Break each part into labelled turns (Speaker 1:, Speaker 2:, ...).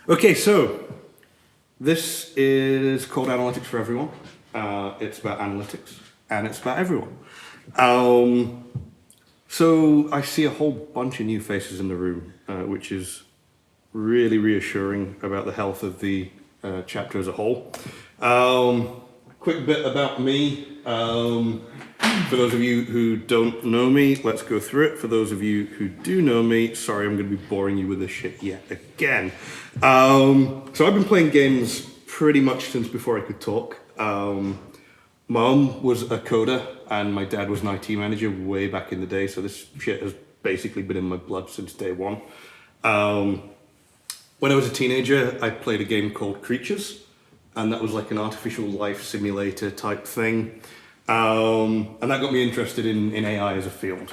Speaker 1: Okay, so this is called Analytics for Everyone. It's about analytics, and it's about everyone. So I see a whole bunch of new faces in the room, which is really reassuring about the health of the chapter as a whole. Quick bit about me. For those of you who don't know me, let's go through it. For those of you who do know me, sorry, I'm going to be boring you with this shit yet again. So I've been playing games pretty much since before I could talk. My mum was a coder and my dad was an IT manager way back in the day, so this shit has basically been in my blood since day one. When I was a teenager, I played a game called Creatures, and that was like an artificial life simulator type thing. And that got me interested in AI as a field.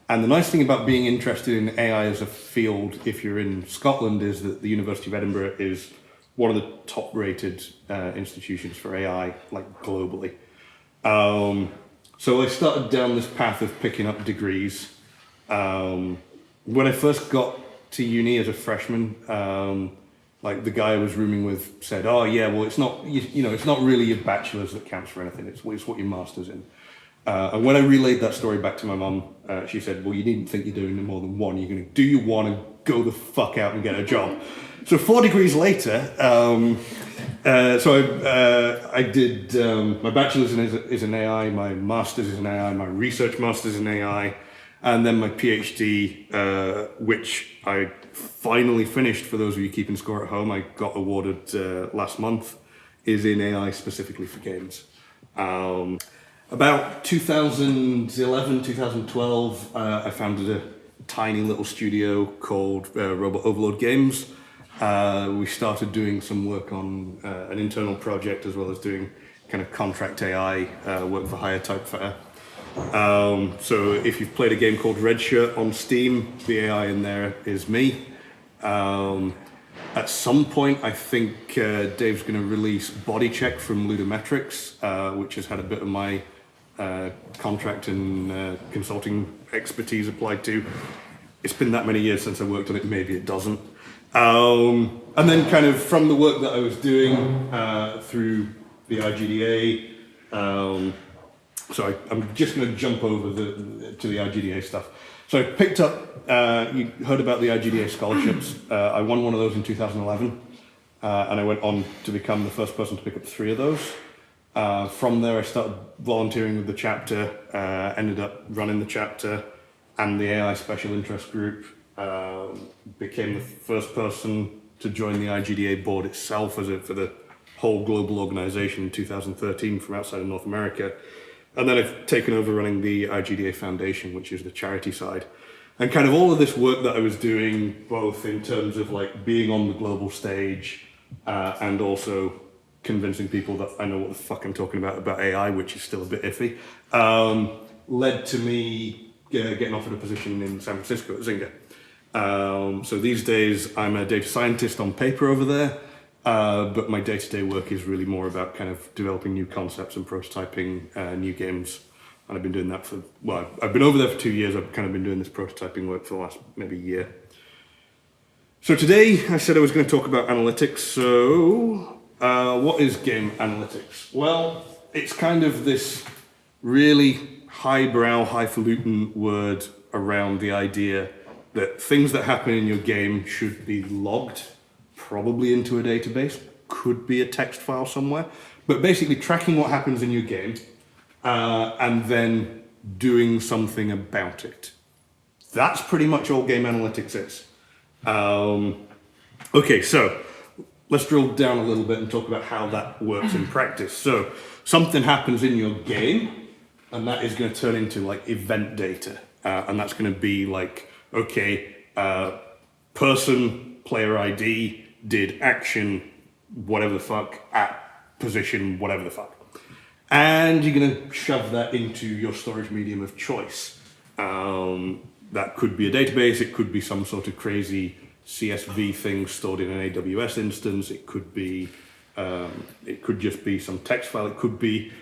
Speaker 1: And the nice thing about being interested in AI as a field, if you're in Scotland, is that the University of Edinburgh is one of the top-rated institutions for AI, like globally. So I started down this path of picking up degrees. When I first got to uni as a freshman, like the guy I was rooming with said, "Oh yeah, well it's not it's not really your bachelor's that counts for anything. It's what your master's in." And when I relayed that story back to my mum, she said, "Well, you needn't think you're doing more than one. You're going to do your one and go the fuck out and get a job." So 4 degrees later, I did my bachelor's is in AI, my master's is in AI, my research master's in AI, and then my PhD, which I finally finished. For those of you keeping score at home, I got awarded last month, is in AI specifically for games. About 2011, 2012, I founded a tiny little studio called Robot Overlord Games. We started doing some work on an internal project as well as doing kind of contract AI, work for hire type fare. So if you've played a game called Red Shirt on Steam, the AI in there is me. At some point, I think Dave's going to release Body Check from Ludometrics, which has had a bit of my contract and consulting expertise applied to. It's been that many years since I worked on it, maybe it doesn't. And then kind of from the work that I was doing through the IGDA, so I'm just going to jump over to the IGDA stuff. So I picked up, you heard about the IGDA scholarships. I won one of those in 2011, and I went on to become the first person to pick up 3 of those. From there I started volunteering with the chapter, ended up running the chapter and the AI Special Interest Group, became the first person to join the IGDA board itself for the whole global organization in 2013 from outside of North America. And then I've taken over running the IGDA Foundation, which is the charity side. And kind of all of this work that I was doing, both in terms of like being on the global stage and also convincing people that I know what the fuck I'm talking about AI, which is still a bit iffy, led to me getting offered a position in San Francisco at Zynga. So these days I'm a data scientist on paper over there, but my day-to-day work is really more about kind of developing new concepts and prototyping new games. And I've been doing that I've been over there for 2 years. I've kind of been doing this prototyping work for the last maybe year. So today I said I was going to talk about analytics. So what is game analytics? Well, it's kind of this really highbrow, highfalutin word around the idea that things that happen in your game should be logged, probably into a database, could be a text file somewhere, but basically tracking what happens in your game and then doing something about it. That's pretty much all game analytics is. Okay, so let's drill down a little bit and talk about how that works in practice. So something happens in your game, and that is going to turn into like event data, and that's going to be like, okay, person, player ID, did action, whatever the fuck, at position, whatever the fuck. And you're going to shove that into your storage medium of choice. That could be a database, it could be some sort of crazy CSV thing stored in an AWS instance, it could just be some text file, it could be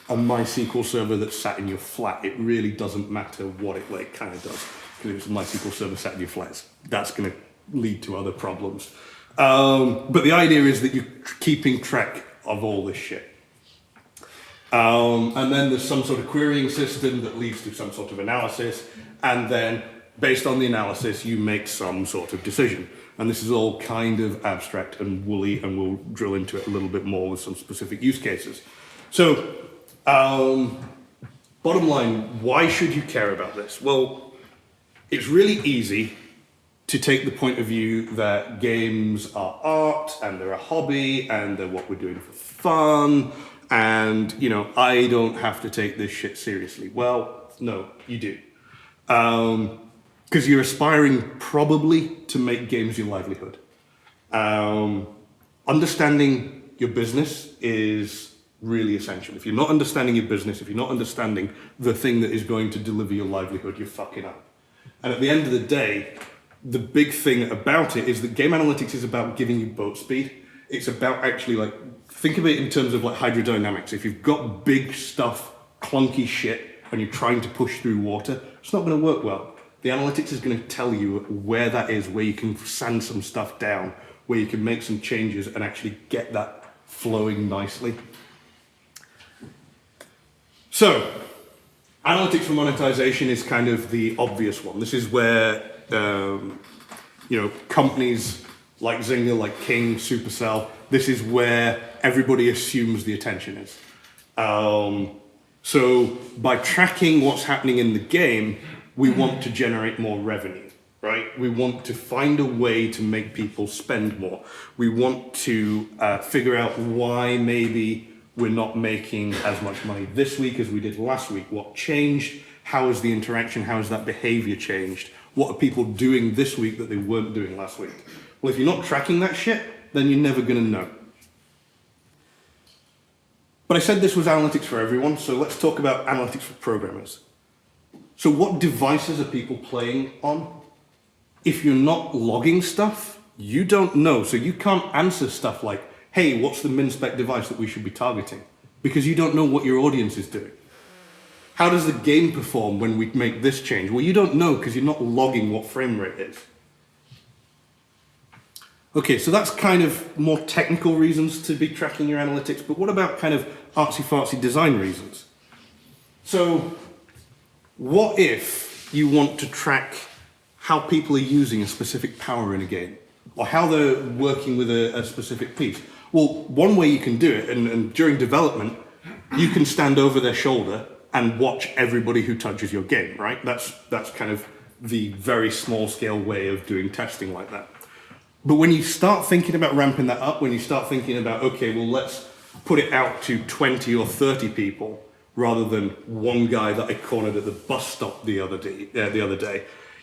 Speaker 1: a MySQL server that's sat in your flat. It really doesn't matter what it kind of does. Because if it's a MySQL server sat in your flats, that's going to lead to other problems. But the idea is that you're keeping track of all this shit. And then there's some sort of querying system that leads to some sort of analysis, and then based on the analysis you make some sort of decision. And this is all kind of abstract and woolly, and we'll drill into it a little bit more with some specific use cases. So, bottom line, why should you care about this? Well, it's really easy to take the point of view that games are art, and they're a hobby, and they're what we're doing for fun, and, you know, I don't have to take this shit seriously. Well, no, you do. Because you're aspiring probably to make games your livelihood. Understanding your business is really essential. If you're not understanding your business, if you're not understanding the thing that is going to deliver your livelihood, you're fucking up. And at the end of the day, the big thing about it is that game analytics is about giving you boat speed. It's about actually, like, think of it in terms of like hydrodynamics. If you've got big stuff, clunky shit, and you're trying to push through water, it's not going to work well. The analytics is going to tell you where that is, where you can sand some stuff down, where you can make some changes and actually get that flowing nicely. So, analytics for monetization is kind of the obvious one. This is where companies like Zynga, like King, Supercell, this is where everybody assumes the attention is. So by tracking what's happening in the game, we want to generate more revenue, right? We want to find a way to make people spend more. We want to figure out why maybe we're not making as much money this week as we did last week. What changed? How is the interaction? How has that behavior changed? What are people doing this week that they weren't doing last week? Well, if you're not tracking that shit, then you're never going to know. But I said this was analytics for everyone, so let's talk about analytics for programmers. So what devices are people playing on? If you're not logging stuff, you don't know. So you can't answer stuff like, hey, what's the min-spec device that we should be targeting? Because you don't know what your audience is doing. How does the game perform when we make this change? Well, you don't know because you're not logging what frame rate is. Okay, so that's kind of more technical reasons to be tracking your analytics, but what about kind of artsy-fartsy design reasons? So, what if you want to track how people are using a specific power in a game, or how they're working with a specific piece? Well, one way you can do it, and during development, you can stand over their shoulder and watch everybody who touches your game, right? That's kind of the very small-scale way of doing testing like that. But when you start thinking about ramping that up, when you start thinking about, okay, well, let's put it out to 20 or 30 people rather than one guy that I cornered at the bus stop the other day,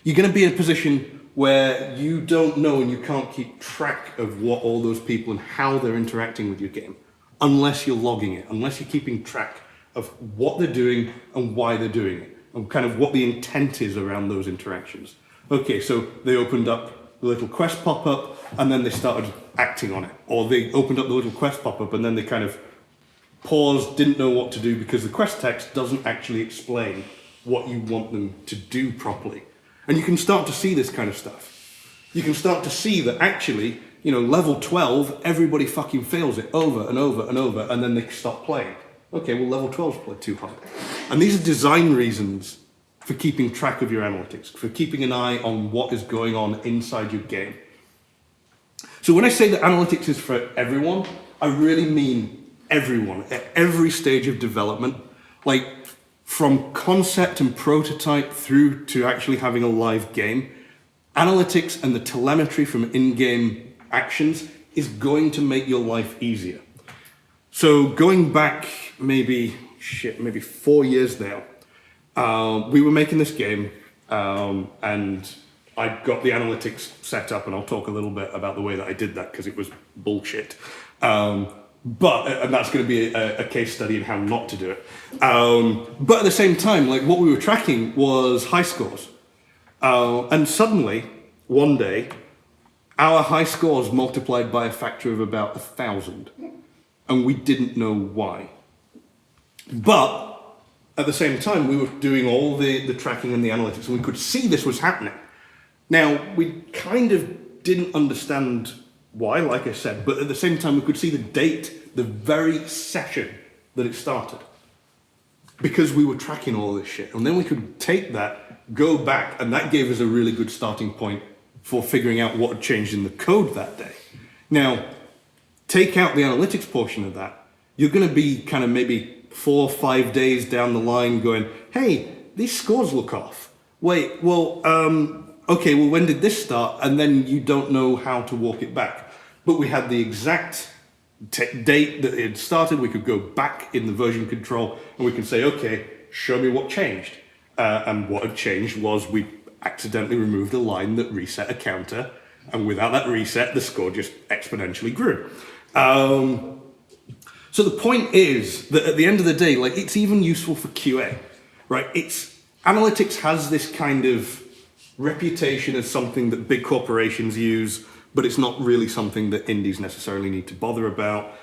Speaker 1: you're going to be in a position where you don't know and you can't keep track of what all those people and how they're interacting with your game, unless you're logging it, unless you're keeping track of what they're doing and why they're doing it, and kind of what the intent is around those interactions. Okay, so they opened up the little quest pop-up, and then they started acting on it. Or they opened up the little quest pop-up, and then they kind of paused, didn't know what to do, because the quest text doesn't actually explain what you want them to do properly. And you can start to see this kind of stuff. You can start to see that actually, level 12, everybody fucking fails it over and over and over, and then they stop playing. Okay, well, level 12's played too hard. And these are design reasons for keeping track of your analytics, for keeping an eye on what is going on inside your game. So when I say that analytics is for everyone, I really mean everyone, at every stage of development, like from concept and prototype through to actually having a live game. Analytics and the telemetry from in-game actions is going to make your life easier. So going back maybe 4 years now, we were making this game, and I got the analytics set up, and I'll talk a little bit about the way that I did that because it was bullshit. And that's going to be a case study in how not to do it. But at the same time, like what we were tracking was high scores. And suddenly, one day, our high scores multiplied by a factor of about 1,000. And we didn't know why. But at the same time, we were doing all the tracking and the analytics, and we could see this was happening. Now, we kind of didn't understand why, like I said, but at the same time we could see the date, the very session that it started. Because we were tracking all this shit. And then we could take that, go back, and that gave us a really good starting point for figuring out what had changed in the code that day. Now, take out the analytics portion of that, you're going to be kind of maybe 4 or 5 days down the line going, hey, these scores look off. Wait, well, okay, well, when did this start? And then you don't know how to walk it back. But we had the exact date that it started. We could go back in the version control and we can say, okay, show me what changed. And what had changed was we accidentally removed a line that reset a counter. And without that reset, the score just exponentially grew. So the point is that at the end of the day, like, it's even useful for QA, right? Analytics has this kind of reputation as something that big corporations use, but it's not really something that indies necessarily need to bother about.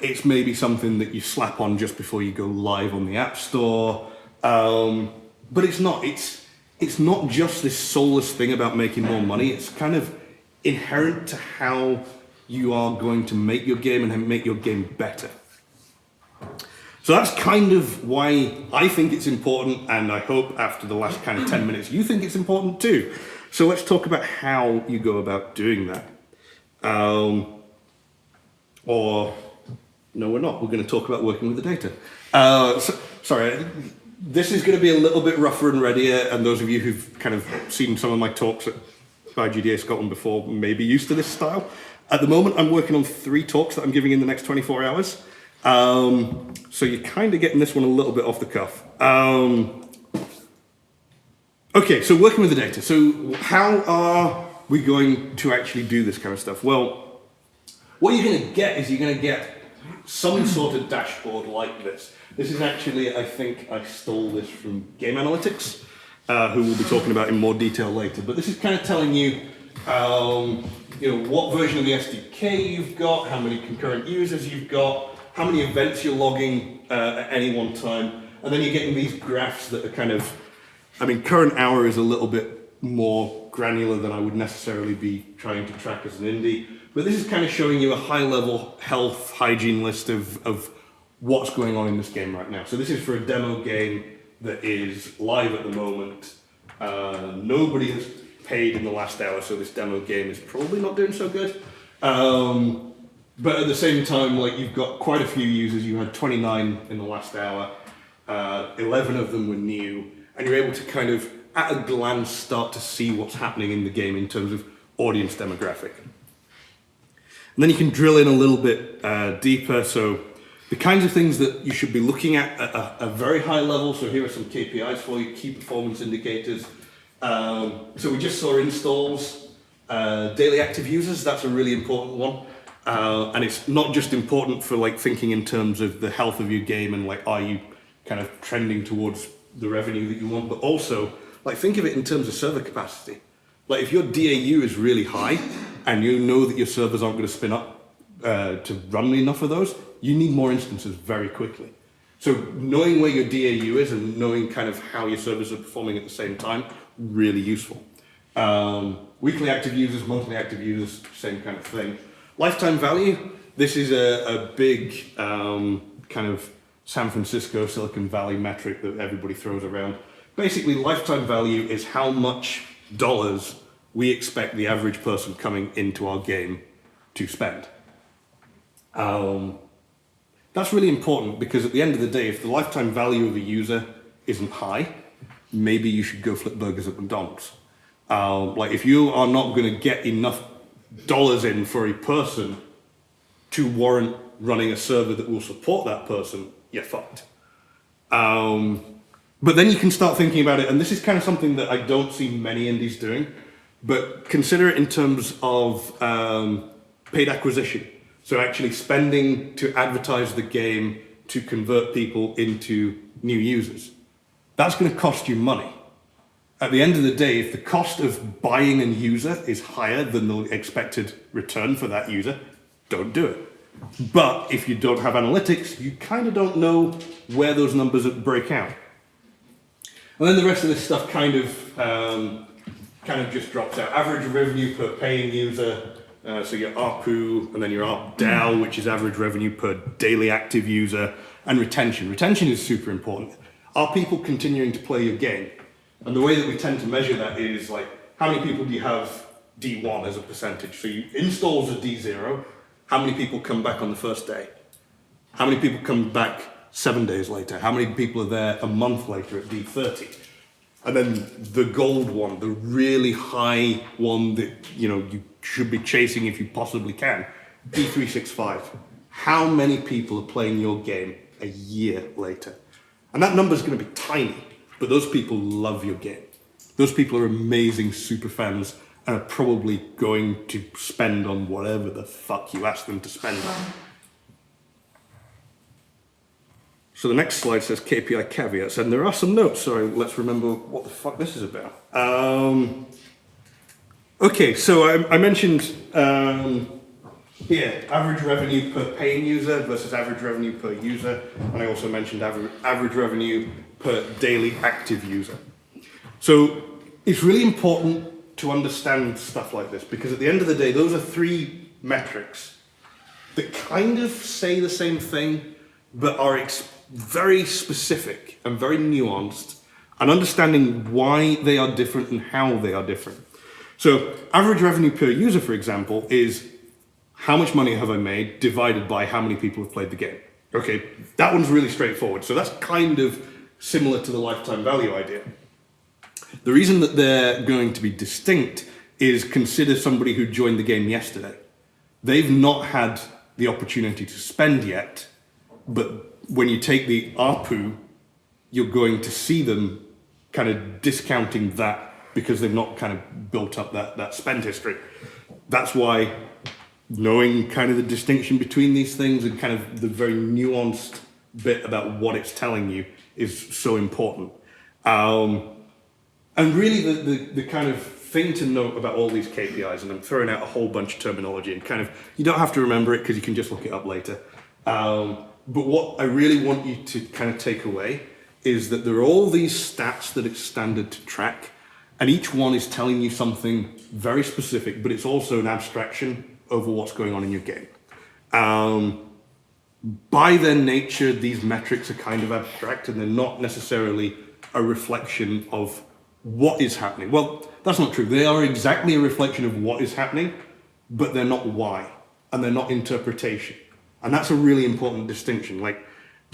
Speaker 1: It's maybe something that you slap on just before you go live on the App Store, but it's not. It's not just this soulless thing about making more money. It's kind of inherent to how you are going to make your game and make your game better. So that's kind of why I think it's important, and I hope after the last kind of 10 minutes you think it's important too. So let's talk about how you go about doing that. Or, no, we're not. We're going to talk about working with the data. Sorry, this is going to be a little bit rougher and readier, and those of you who've kind of seen some of my talks at IGDA Scotland before may be used to this style. At the moment, I'm working on 3 talks that I'm giving in the next 24 hours. So you're kind of getting this one a little bit off the cuff. Okay, so working with the data. So how are we going to actually do this kind of stuff? Well, what you're going to get is you're going to get some sort of dashboard like this. This is actually, I think I stole this from Game Analytics, who we'll be talking about in more detail later. But this is kind of telling you, what version of the SDK you've got, how many concurrent users you've got, how many events you're logging at any one time, and then you're getting these graphs that are kind of, current hour is a little bit more granular than I would necessarily be trying to track as an indie, but this is kind of showing you a high-level health hygiene list of what's going on in this game right now. So this is for a demo game that is live at the moment. Nobody has paid in the last hour, so this demo game is probably not doing so good. But at the same time, like, you've got quite a few users. You had 29 in the last hour. 11 of them were new, and you're able to kind of, at a glance, start to see what's happening in the game in terms of audience demographic. And then you can drill in a little bit deeper. So the kinds of things that you should be looking at a very high level. So here are some KPIs for you, key performance indicators. So we just saw installs, daily active users. That's a really important one. And it's not just important for, like, thinking in terms of the health of your game and, like, are you kind of trending towards the revenue that you want, but also, like, think of it in terms of server capacity. Like, if your DAU is really high and you know that your servers aren't going to spin up to run enough of those, you need more instances very quickly. So knowing where your DAU is and knowing kind of how your servers are performing at the same time, really useful. Weekly active users, monthly active users, same kind of thing. Lifetime value, this is a big kind of San Francisco, Silicon Valley metric that everybody throws around. Basically, lifetime value is how much dollars we expect the average person coming into our game to spend. That's really important because at the end of the day, if the lifetime value of a user isn't high, maybe you should go flip burgers at McDonald's. Like, if you are not going to get enough dollars in for a person to warrant running a server that will support that person, you're fucked. But then you can start thinking about it, and this is kind of something that I don't see many indies doing, but consider it in terms of paid acquisition. So actually spending to advertise the game to convert people into new users. That's going to cost you money. At the end of the day, if the cost of buying a user is higher than the expected return for that user, don't do it. But if you don't have analytics, you kind of don't know where those numbers break out. And then the rest of this stuff kind of kind of just drops out. Average revenue per paying user, so your ARPU, and then your ARPDAU, which is average revenue per daily active user, and retention. Retention is super important. Are people continuing to play your game? And the way that we tend to measure that is like, how many people do you have D1 as a percentage? So you installs a D0, how many people come back on the first day? How many people come back 7 days later? How many people are there a month later at D30? And then the gold one, the really high one that you should be chasing if you possibly can, D365. How many people are playing your game a year later? And that number is going to be tiny, but those people love your game. Those people are amazing super fans and are probably going to spend on whatever the fuck you ask them to spend on. So the next slide says KPI caveats, and there are some notes, so let's remember what the fuck this is about. Okay, so I mentioned here, average revenue per paying user versus average revenue per user, and I also mentioned average revenue per daily active user. So it's really important to understand stuff like this, because at the end of the day, those are three metrics that kind of say the same thing, but are very specific and very nuanced, and understanding why they are different and how they are different. So average revenue per user, for example, is how much money have I made divided by how many people have played the game. Okay, that one's really straightforward. So that's kind of similar to the lifetime value idea. The reason that they're going to be distinct is consider somebody who joined the game yesterday. They've not had the opportunity to spend yet, but when you take the ARPU, you're going to see them kind of discounting that because they've not kind of built up that spend history. That's why knowing kind of the distinction between these things and kind of the very nuanced bit about what it's telling you is so important. And really the kind of thing to note about all these KPIs, and I'm throwing out a whole bunch of terminology, and kind of, you don't have to remember it because you can just look it up later. But what I really want you to kind of take away is that there are all these stats that it's standard to track, and each one is telling you something very specific, but it's also an abstraction over what's going on in your game. By their nature, these metrics are kind of abstract, and they're not necessarily a reflection of what is happening. Well, that's not true. They are exactly a reflection of what is happening, but they're not why, and they're not interpretation. And that's a really important distinction. Like,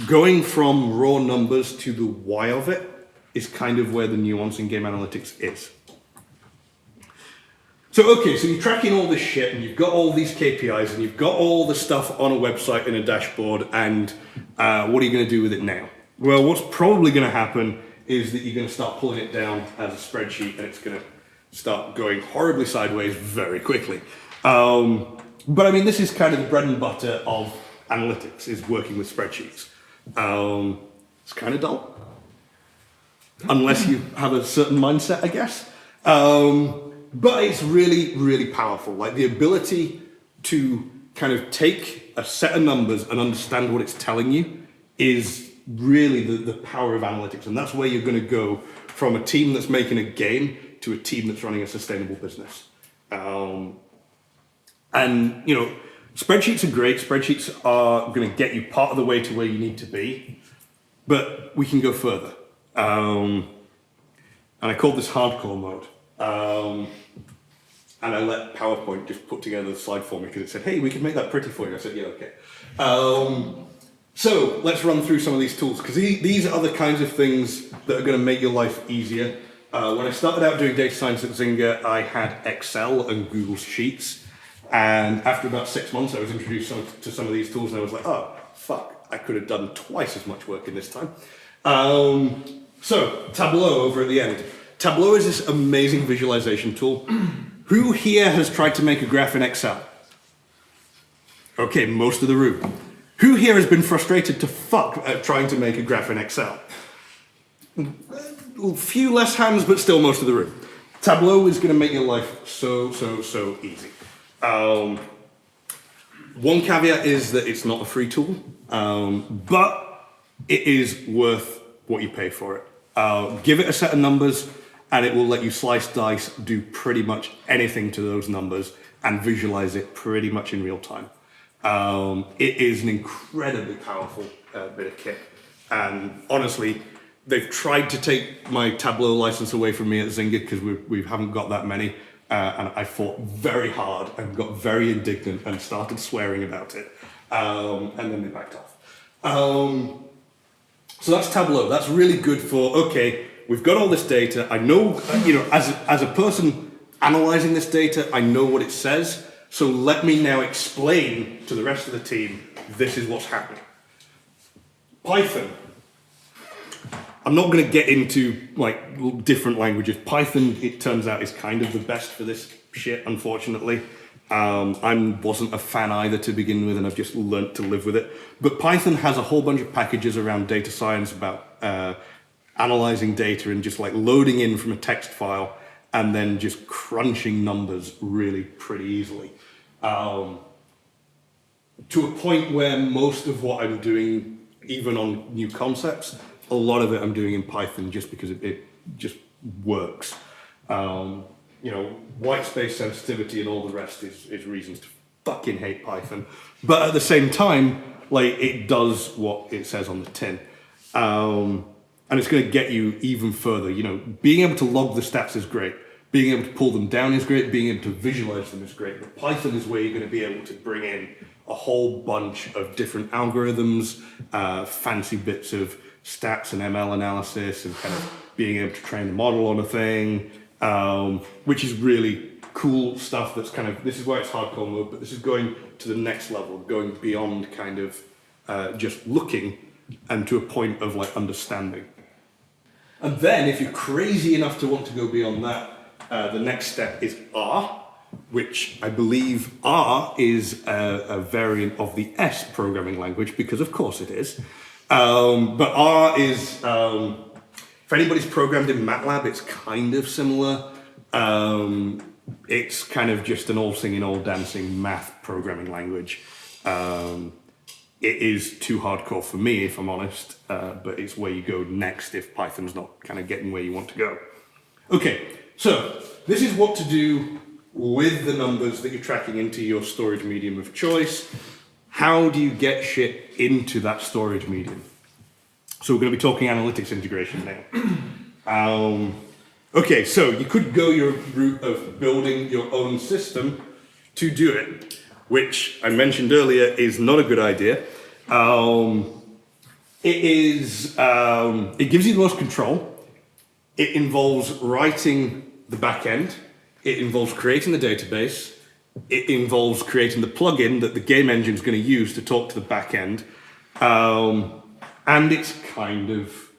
Speaker 1: going from raw numbers to the why of it is kind of where the nuance in game analytics is. So, okay, so you're tracking all this shit, and you've got all these KPIs, and you've got all the stuff on a website in a dashboard, and what are you going to do with it now? Well, what's probably going to happen is that you're going to start pulling it down as a spreadsheet, and it's going to start going horribly sideways very quickly. But I mean, this is kind of the bread and butter of analytics, is working with spreadsheets. It's kind of dull, unless you have a certain mindset, I guess. But it's really, really powerful. Like, the ability to kind of take a set of numbers and understand what it's telling you is really the power of analytics. And that's where you're going to go from a team that's making a game to a team that's running a sustainable business. And, you know, spreadsheets are great. Spreadsheets are going to get you part of the way to where you need to be, but we can go further. And I called this hardcore mode. And I let PowerPoint just put together the slide for me because it said, hey, we can make that pretty for you. I said, yeah, okay. So let's run through some of these tools, because these are the kinds of things that are going to make your life easier. When I started out doing data science at Zynga, I had Excel and Google Sheets. And after about 6 months, I was introduced to some of these tools, and I was like, oh, fuck, I could have done twice as much work in this time. So Tableau over at the end. Tableau is this amazing visualization tool. Who here has tried to make a graph in Excel? Okay, most of the room. Who here has been frustrated to fuck at trying to make a graph in Excel? A few less hands, but still most of the room. Tableau is going to make your life so easy. One caveat is that it's not a free tool, but it is worth what you pay for it. Give it a set of numbers and it will let you slice, dice, do pretty much anything to those numbers and visualize it pretty much in real time. It is an incredibly powerful bit of kit. And honestly, they've tried to take my Tableau license away from me at Zynga because we haven't got that many. And I fought very hard and got very indignant and started swearing about it. And then they backed off. So that's Tableau. That's really good for, okay, we've got all this data. I know, as a person analyzing this data, I know what it says. So let me now explain to the rest of the team, this is what's happening. Python. I'm not going to get into like different languages. Python, it turns out, is kind of the best for this shit, unfortunately. I wasn't a fan either to begin with, and I've just learnt to live with it. But Python has a whole bunch of packages around data science, about analyzing data and just like loading in from a text file and then just crunching numbers really pretty easily. To a point where most of what I'm doing, even on new concepts, a lot of it I'm doing in Python just because it just works. White space sensitivity and all the rest is reasons to fucking hate Python. But at the same time, like, it does what it says on the tin. And it's going to get you even further. Being able to log the stats is great. Being able to pull them down is great. Being able to visualize them is great. But Python is where you're going to be able to bring in a whole bunch of different algorithms, fancy bits of stats and ML analysis, and kind of being able to train the model on a thing, which is really cool stuff. That's kind of, this is why it's hardcore mode, but this is going to the next level, going beyond kind of just looking and to a point of like understanding. And then if you're crazy enough to want to go beyond that, the next step is R, which I believe R is a variant of the S programming language, because of course it is. But R is, if anybody's programmed in MATLAB, it's kind of similar. It's kind of just an all singing, all dancing math programming language. It is too hardcore for me, if I'm honest, but it's where you go next if Python's not kind of getting where you want to go. Okay, so this is what to do with the numbers that you're tracking into your storage medium of choice. How do you get shit into that storage medium? So we're going to be talking analytics integration now. Okay, so you could go your route of building your own system to do it, which I mentioned earlier is not a good idea. It gives you the most control. It involves writing the back end. It involves creating the database. It involves creating the plugin that the game engine is going to use to talk to the back end. And it's kind of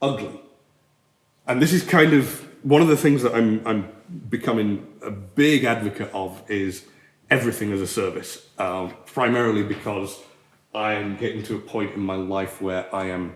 Speaker 1: ugly. And this is kind of one of the things that I'm becoming a big advocate of is everything as a service, primarily because I am getting to a point in my life where I am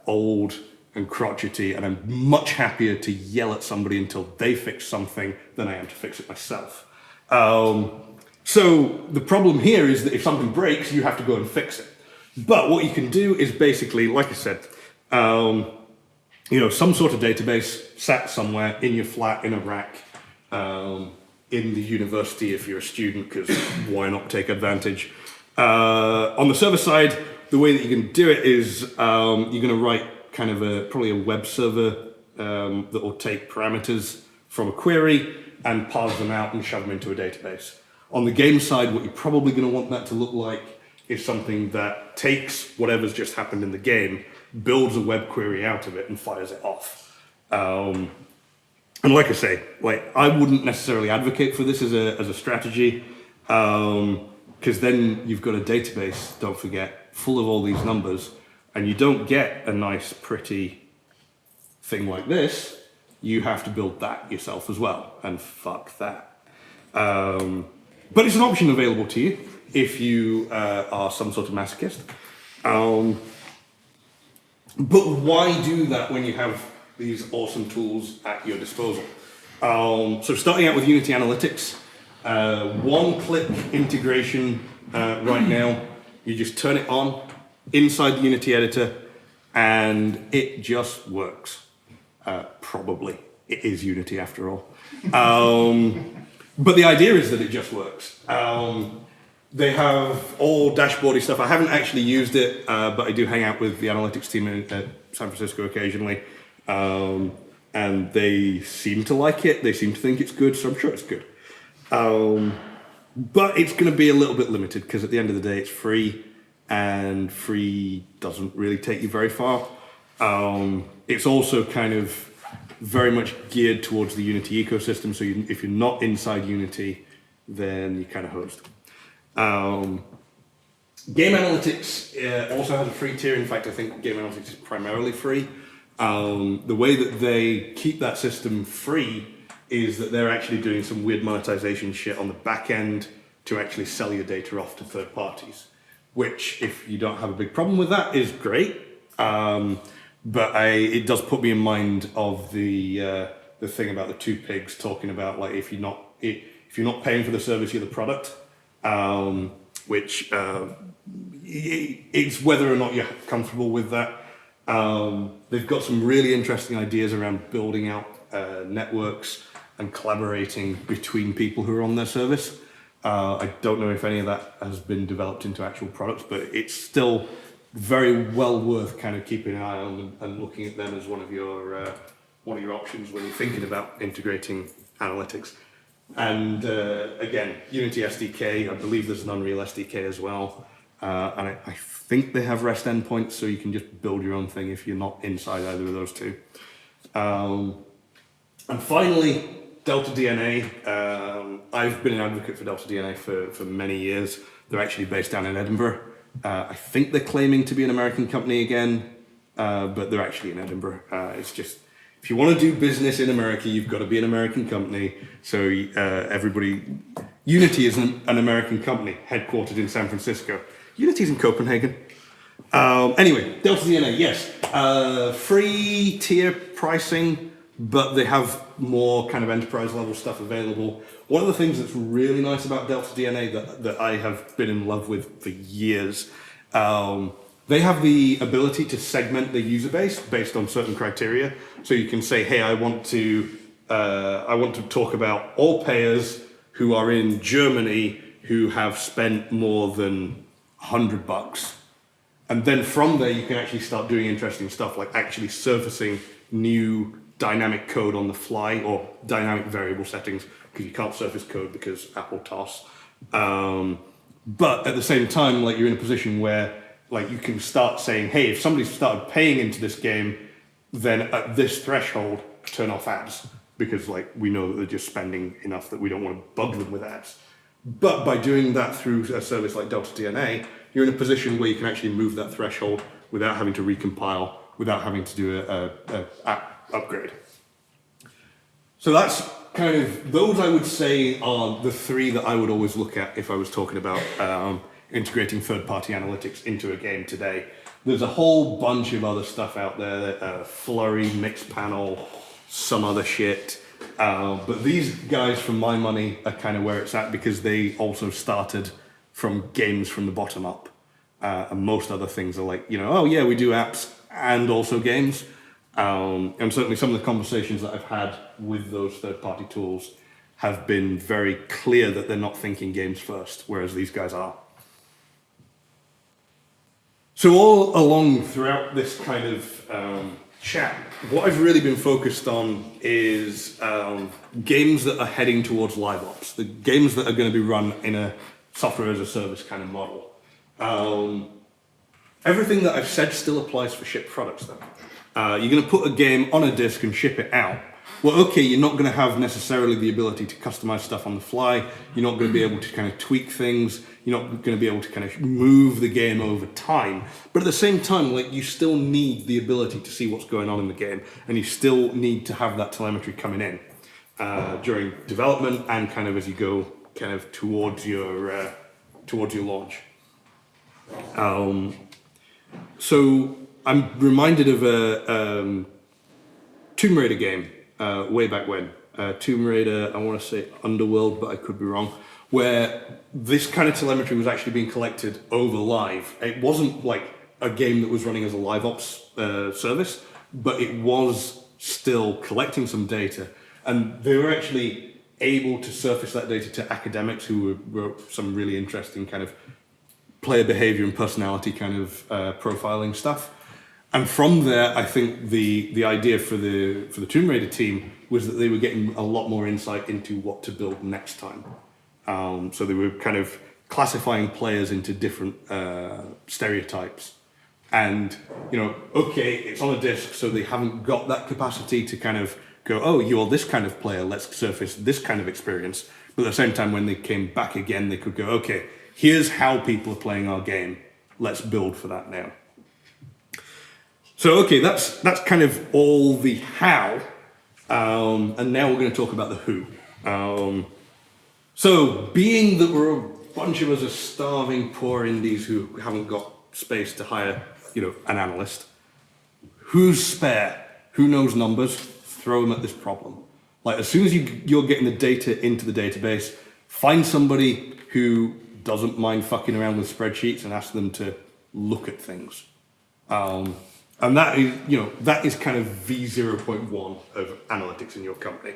Speaker 1: old and crotchety, and I'm much happier to yell at somebody until they fix something than I am to fix it myself. So the problem here is that if something breaks, you have to go and fix it. But what you can do is basically, like I said, some sort of database sat somewhere in your flat, in a rack, in the university if you're a student, because why not take advantage? On the server side, the way that you can do it is you're going to write kind of probably a web server that will take parameters from a query and parse them out and shove them into a database. On the game side, what you're probably going to want that to look like is something that takes whatever's just happened in the game, builds a web query out of it, and fires it off. And like I say, I wouldn't necessarily advocate for this as a strategy, because then you've got a database, don't forget, full of all these numbers, and you don't get a nice, pretty thing like this. You have to build that yourself as well, and fuck that. But it's an option available to you if you are some sort of masochist. But why do that when you have these awesome tools at your disposal? So starting out with Unity Analytics, one-click integration right now. You just turn it on inside the Unity editor, and it just works. Probably. It is Unity after all. But the idea is that it just works. They have all dashboardy stuff. I haven't actually used it, but I do hang out with the analytics team in San Francisco occasionally. And they seem to like it. They seem to think it's good, so I'm sure it's good. But it's going to be a little bit limited because at the end of the day, it's free, and free doesn't really take you very far. It's also kind of very much geared towards the Unity ecosystem, so if you're not inside Unity, then you're kind of hosed. Game Analytics also has a free tier. In fact, I think Game Analytics is primarily free. The way that they keep that system free is that they're actually doing some weird monetization shit on the back end to actually sell your data off to third parties, which, if you don't have a big problem with that, is great. But it does put me in mind of the thing about the two pigs talking about, like, if you're not paying for the service, you're the product. Which it's whether or not you're comfortable with that. They've got some really interesting ideas around building out networks and collaborating between people who are on their service. I don't know if any of that has been developed into actual products, but it's still very well worth kind of keeping an eye on and looking at them as one of your options when you're thinking about integrating analytics. And again, Unity SDK, I believe there's an Unreal SDK as well. And I think they have REST endpoints, so you can just build your own thing if you're not inside either of those two. And finally, Delta DNA. I've been an advocate for Delta DNA for many years. They're actually based down in Edinburgh. I think they're claiming to be an American company again, but they're actually in Edinburgh. It's just, if you want to do business in America, you've got to be an American company. So Unity is an American company headquartered in San Francisco. Unity's in Copenhagen. Anyway, Delta DNA, yes. Free tier pricing, but they have more kind of enterprise level stuff available. One of the things that's really nice about Delta DNA that I have been in love with for years, they have the ability to segment the user base based on certain criteria. So you can say, hey, I want to talk about all payers who are in Germany who have spent more than $100. And then from there, you can actually start doing interesting stuff like actually surfacing new dynamic code on the fly or dynamic variable settings, because you can't surface code because Apple TOS. But at the same time, like, you're in a position where, like, you can start saying, hey, if somebody's started paying into this game, then at this threshold, turn off ads, because, like, we know that they're just spending enough that we don't want to bug them with ads. But by doing that through a service like Delta DNA, you're in a position where you can actually move that threshold without having to recompile, without having to do a app upgrade. So that's kind of, those I would say are the three that I would always look at if I was talking about integrating third-party analytics into a game today. There's a whole bunch of other stuff out there, Flurry, Mixpanel, some other shit. But these guys, for my money, are kind of where it's at because they also started from games from the bottom up. And most other things are like, oh yeah, we do apps and also games. And certainly some of the conversations that I've had with those third-party tools have been very clear that they're not thinking games first, whereas these guys are. So all along throughout this kind of chat, what I've really been focused on is games that are heading towards live ops, the games that are going to be run in a software as a service kind of model. Everything that I've said still applies for shipped products though. You're going to put a game on a disk and ship it out. Well, okay, you're not going to have necessarily the ability to customize stuff on the fly. You're not going to be able to kind of tweak things. You're not going to be able to kind of move the game over time. But at the same time, like, you still need the ability to see what's going on in the game, and you still need to have that telemetry coming in during development and kind of as you go kind of towards your launch. So I'm reminded of a Tomb Raider game way back when. Tomb Raider, I want to say Underworld, but I could be wrong, where this kind of telemetry was actually being collected over live. It wasn't like a game that was running as a live ops service, but it was still collecting some data, and they were actually able to surface that data to academics who wrote some really interesting kind of player behavior and personality kind of profiling stuff. And from there, I think the idea for the Tomb Raider team was that they were getting a lot more insight into what to build next time. So they were kind of classifying players into different stereotypes. And, okay, it's on a disc, so they haven't got that capacity to kind of go, oh, you're this kind of player, let's surface this kind of experience. But at the same time, when they came back again, they could go, okay, here's how people are playing our game. Let's build for that now. So, okay, that's kind of all the how. And now we're going to talk about the who. So, being that we're a bunch of us are starving poor indies who haven't got space to hire, an analyst, who's spare? Who knows numbers? Throw them at this problem. Like, as soon as you're getting the data into the database, find somebody who doesn't mind fucking around with spreadsheets and ask them to look at things. And that is, that is kind of V0.1 of analytics in your company.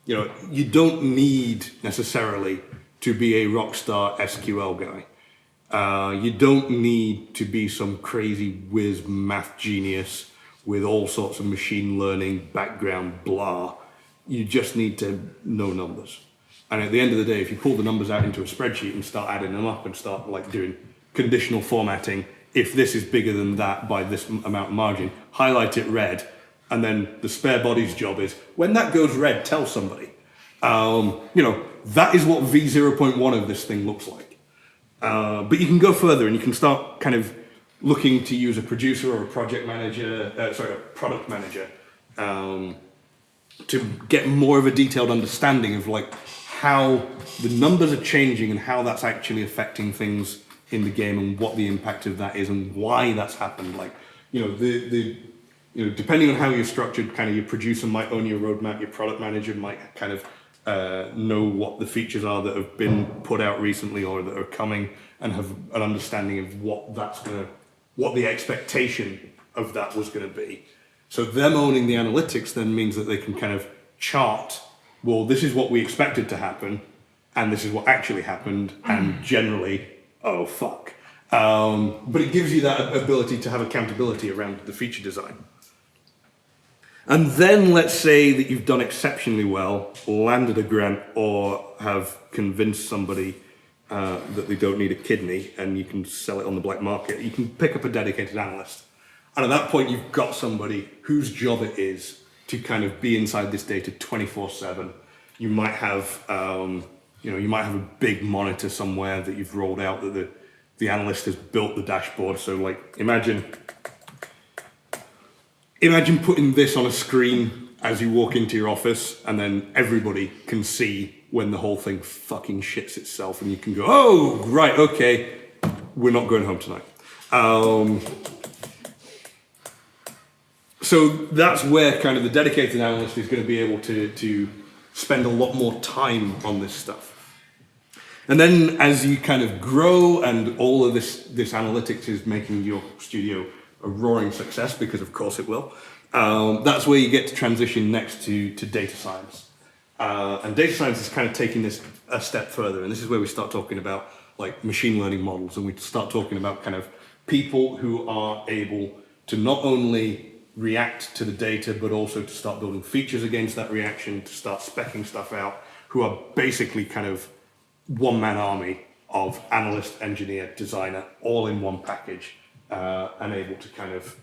Speaker 1: You don't need necessarily to be a rock star SQL guy. You don't need to be some crazy whiz math genius with all sorts of machine learning background blah. You just need to know numbers. And at the end of the day, if you pull the numbers out into a spreadsheet and start adding them up and start like doing conditional formatting, if this is bigger than that by this amount of margin, highlight it red, and then the spare body's job is, when that goes red, tell somebody. That is what V0.1 of this thing looks like. But you can go further and you can start kind of looking to use a producer or a project manager, a product manager, to get more of a detailed understanding of like how the numbers are changing and how that's actually affecting things in the game and what the impact of that is and why that's happened. Like, depending on how you're structured, kind of your producer might own your roadmap, your product manager might kind of know what the features are that have been put out recently or that are coming and have an understanding of what the expectation of that was going to be. So them owning the analytics then means that they can kind of chart, well, this is what we expected to happen, and this is what actually happened, and generally, oh fuck. But it gives you that ability to have accountability around the feature design. And then let's say that you've done exceptionally well, landed a grant, or have convinced somebody that they don't need a kidney and you can sell it on the black market. You can pick up a dedicated analyst. And at that point, you've got somebody whose job it is to kind of be inside this data 24/7. You might have, you might have a big monitor somewhere that you've rolled out that the analyst has built the dashboard. So like, imagine putting this on a screen as you walk into your office, and then everybody can see when the whole thing fucking shits itself, and you can go, oh, right, okay, we're not going home tonight. So that's where kind of the dedicated analyst is going to be able to spend a lot more time on this stuff. And then as you kind of grow and all of this analytics is making your studio a roaring success, because of course it will, that's where you get to transition next to data science. And data science is kind of taking this a step further, and this is where we start talking about like machine learning models, and we start talking about kind of people who are able to not only react to the data, but also to start building features against that reaction, to start speccing stuff out, who are basically kind of one-man army of analyst, engineer, designer, all in one package, and able to kind of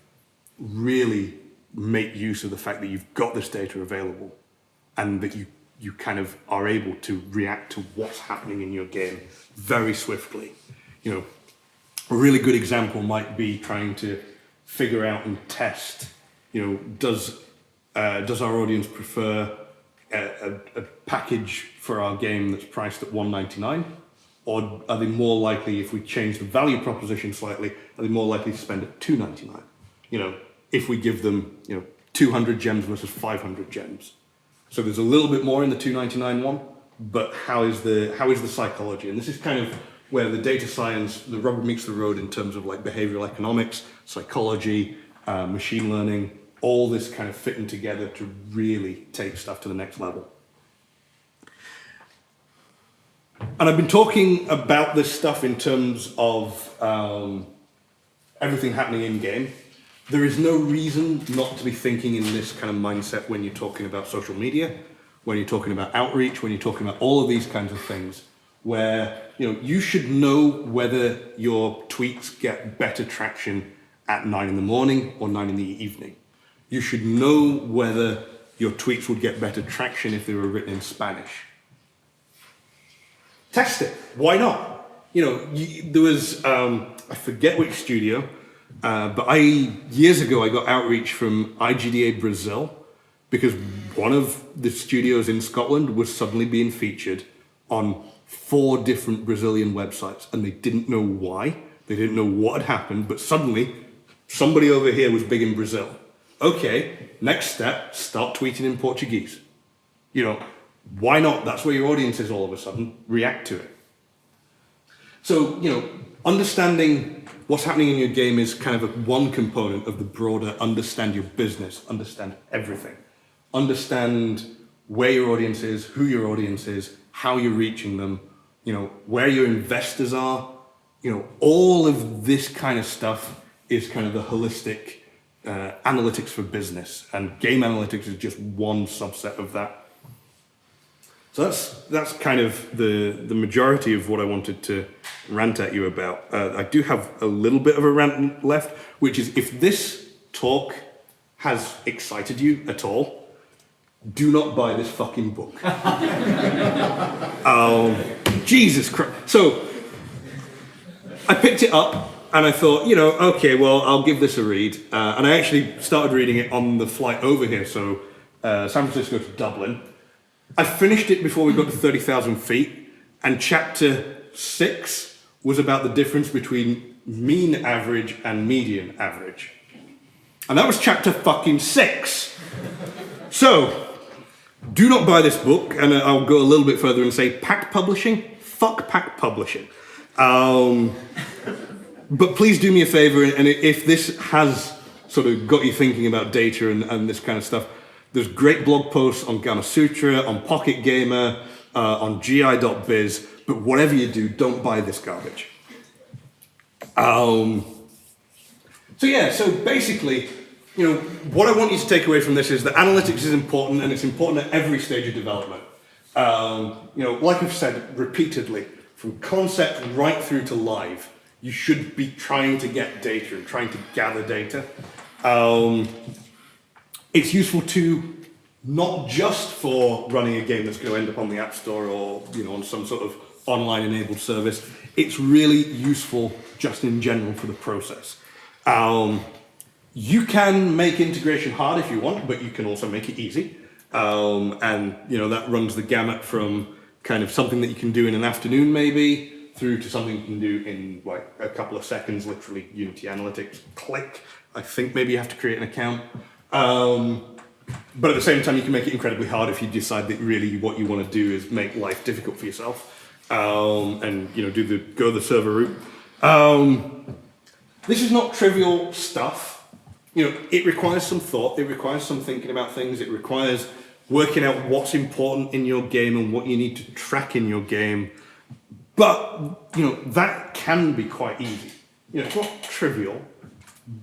Speaker 1: really make use of the fact that you've got this data available and that you kind of are able to react to what's happening in your game very swiftly. A really good example might be trying to figure out and test, does our audience prefer a package for our game that's priced at $1.99, or are they more likely, if we change the value proposition slightly, are they more likely to spend at $2.99? If we give them 200 gems versus 500 gems. So there's a little bit more in the $2.99 one, but how is the psychology? And this is kind of where the data science, the rubber meets the road in terms of like behavioral economics, psychology, machine learning, all this kind of fitting together to really take stuff to the next level. And I've been talking about this stuff in terms of everything happening in-game. There is no reason not to be thinking in this kind of mindset when you're talking about social media, when you're talking about outreach, when you're talking about all of these kinds of things, where you should know whether your tweets get better traction at 9 in the morning or 9 in the evening. You should know whether your tweets would get better traction if they were written in Spanish. Test it. Why not? There was, I forget which studio, but years ago I got outreach from IGDA Brazil because one of the studios in Scotland was suddenly being featured on 4 different Brazilian websites, and they didn't know why. They didn't know what had happened, but suddenly somebody over here was big in Brazil. Okay, next step, start tweeting in Portuguese. Why not? That's where your audience is all of a sudden. React to it. So, understanding what's happening in your game is kind of one component of the broader understand your business, understand everything. Understand where your audience is, who your audience is, how you're reaching them, where your investors are. All of this kind of stuff is kind of the holistic analytics for business, and game analytics is just one subset of that. So that's kind of the majority of what I wanted to rant at you about. I do have a little bit of a rant left, which is if this talk has excited you at all, do not buy this fucking book. Jesus Christ. So I picked it up and I thought, okay, well, I'll give this a read. And I actually started reading it on the flight over here, so San Francisco to Dublin. I finished it before we got to 30,000 feet, and chapter 6 was about the difference between mean average and median average. And that was chapter fucking 6. So, do not buy this book, and I'll go a little bit further and say Pact Publishing, fuck Pact Publishing. But please do me a favor, and if this has sort of got you thinking about data and this kind of stuff, there's great blog posts on Gamma Sutra, on Pocket Gamer, on gi.biz, but whatever you do, don't buy this garbage. So basically, what I want you to take away from this is that analytics is important, and it's important at every stage of development. Like I've said repeatedly, from concept right through to live, you should be trying to get data and trying to gather data. It's useful too, not just for running a game that's going to end up on the App Store or on some sort of online enabled service. It's really useful just in general for the process. You can make integration hard if you want, but you can also make it easy. That runs the gamut from kind of something that you can do in an afternoon maybe, through to something you can do in like a couple of seconds, literally Unity Analytics, click. I think maybe you have to create an account. But at the same time, you can make it incredibly hard if you decide that really what you want to do is make life difficult for yourself, and go the server route. This is not trivial stuff. It requires some thought. It requires some thinking about things. It requires working out what's important in your game and what you need to track in your game. But that can be quite easy. It's not trivial,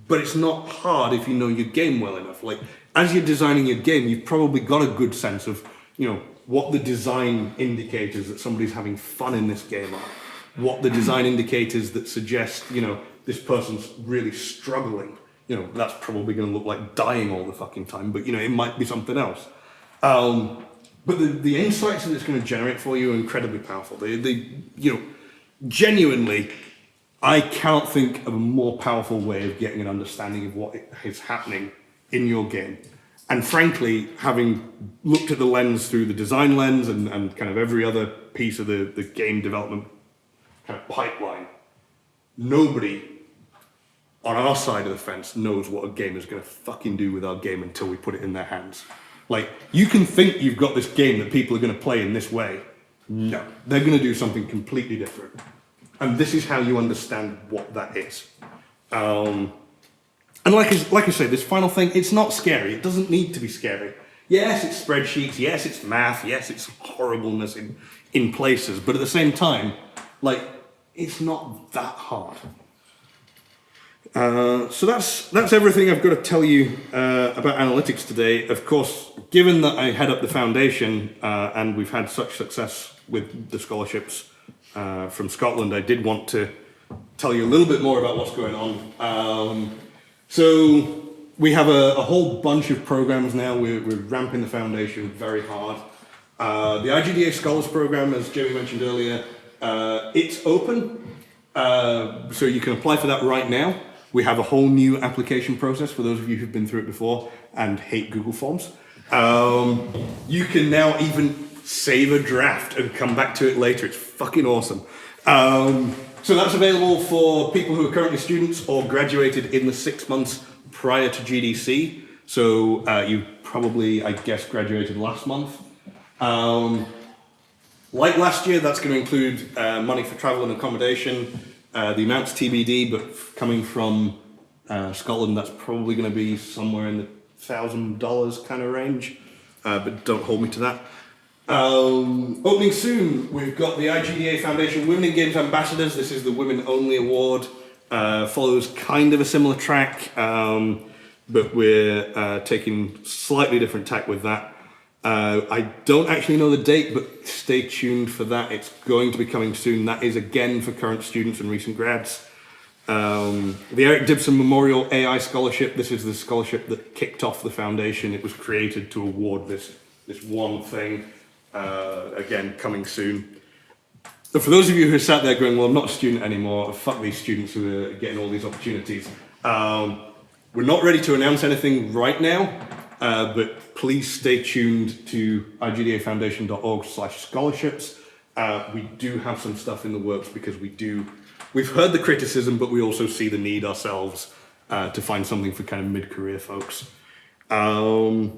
Speaker 1: but it's not hard if you know your game well enough. Like, as you're designing your game, you've probably got a good sense of, what the design indicators that somebody's having fun in this game are. What the design indicators that suggest, this person's really struggling. That's probably going to look like dying all the fucking time, but, it might be something else. But the insights that it's going to generate for you are incredibly powerful. Genuinely, I cannot think of a more powerful way of getting an understanding of what is happening in your game. And frankly, having looked at the lens through the design lens and kind of every other piece of the game development kind of pipeline, nobody on our side of the fence knows what a game is going to fucking do with our game until we put it in their hands. Like, you can think you've got this game that people are going to play in this way. No, they're going to do something completely different. And this is how you understand what that is. And like I say, this final thing, it's not scary. It doesn't need to be scary. Yes, it's spreadsheets. Yes, it's math. Yes, it's horribleness in places. But at the same time, like, it's not that hard. So that's everything I've got to tell you about analytics today. Of course, given that I head up the foundation and we've had such success with the scholarships from Scotland, I did want to tell you a little bit more about what's going on. So we have a whole bunch of programs now. We're ramping the foundation very hard. The IGDA Scholars Program, as Jamie mentioned earlier, it's open, so you can apply for that right now. We have a whole new application process for those of you who've been through it before and hate Google Forms. You can now even save a draft and come back to it later. It's fucking awesome. So that's available for people who are currently students or graduated in the 6 months prior to GDC. So you probably, I guess, graduated last month. Like last year, that's going to include money for travel and accommodation. The amount's TBD, but coming from Scotland, that's probably going to be somewhere in the $1,000 kind of range. But don't hold me to that. Opening soon, we've got the IGDA Foundation Women in Games Ambassadors. This is the Women Only Award. Follows kind of a similar track, but we're taking slightly different tack with that. I don't actually know the date, but stay tuned for that. It's going to be coming soon. That is again for current students and recent grads. The Eric Dibson Memorial AI Scholarship. This is the scholarship that kicked off the foundation. It was created to award this one thing. Again, coming soon. So for those of you who sat there going, well, I'm not a student anymore, fuck these students who are getting all these opportunities. We're not ready to announce anything right now, but please stay tuned to igdafoundation.org/scholarships. We do have some stuff in the works because we've heard the criticism, but we also see the need ourselves to find something for kind of mid-career folks. So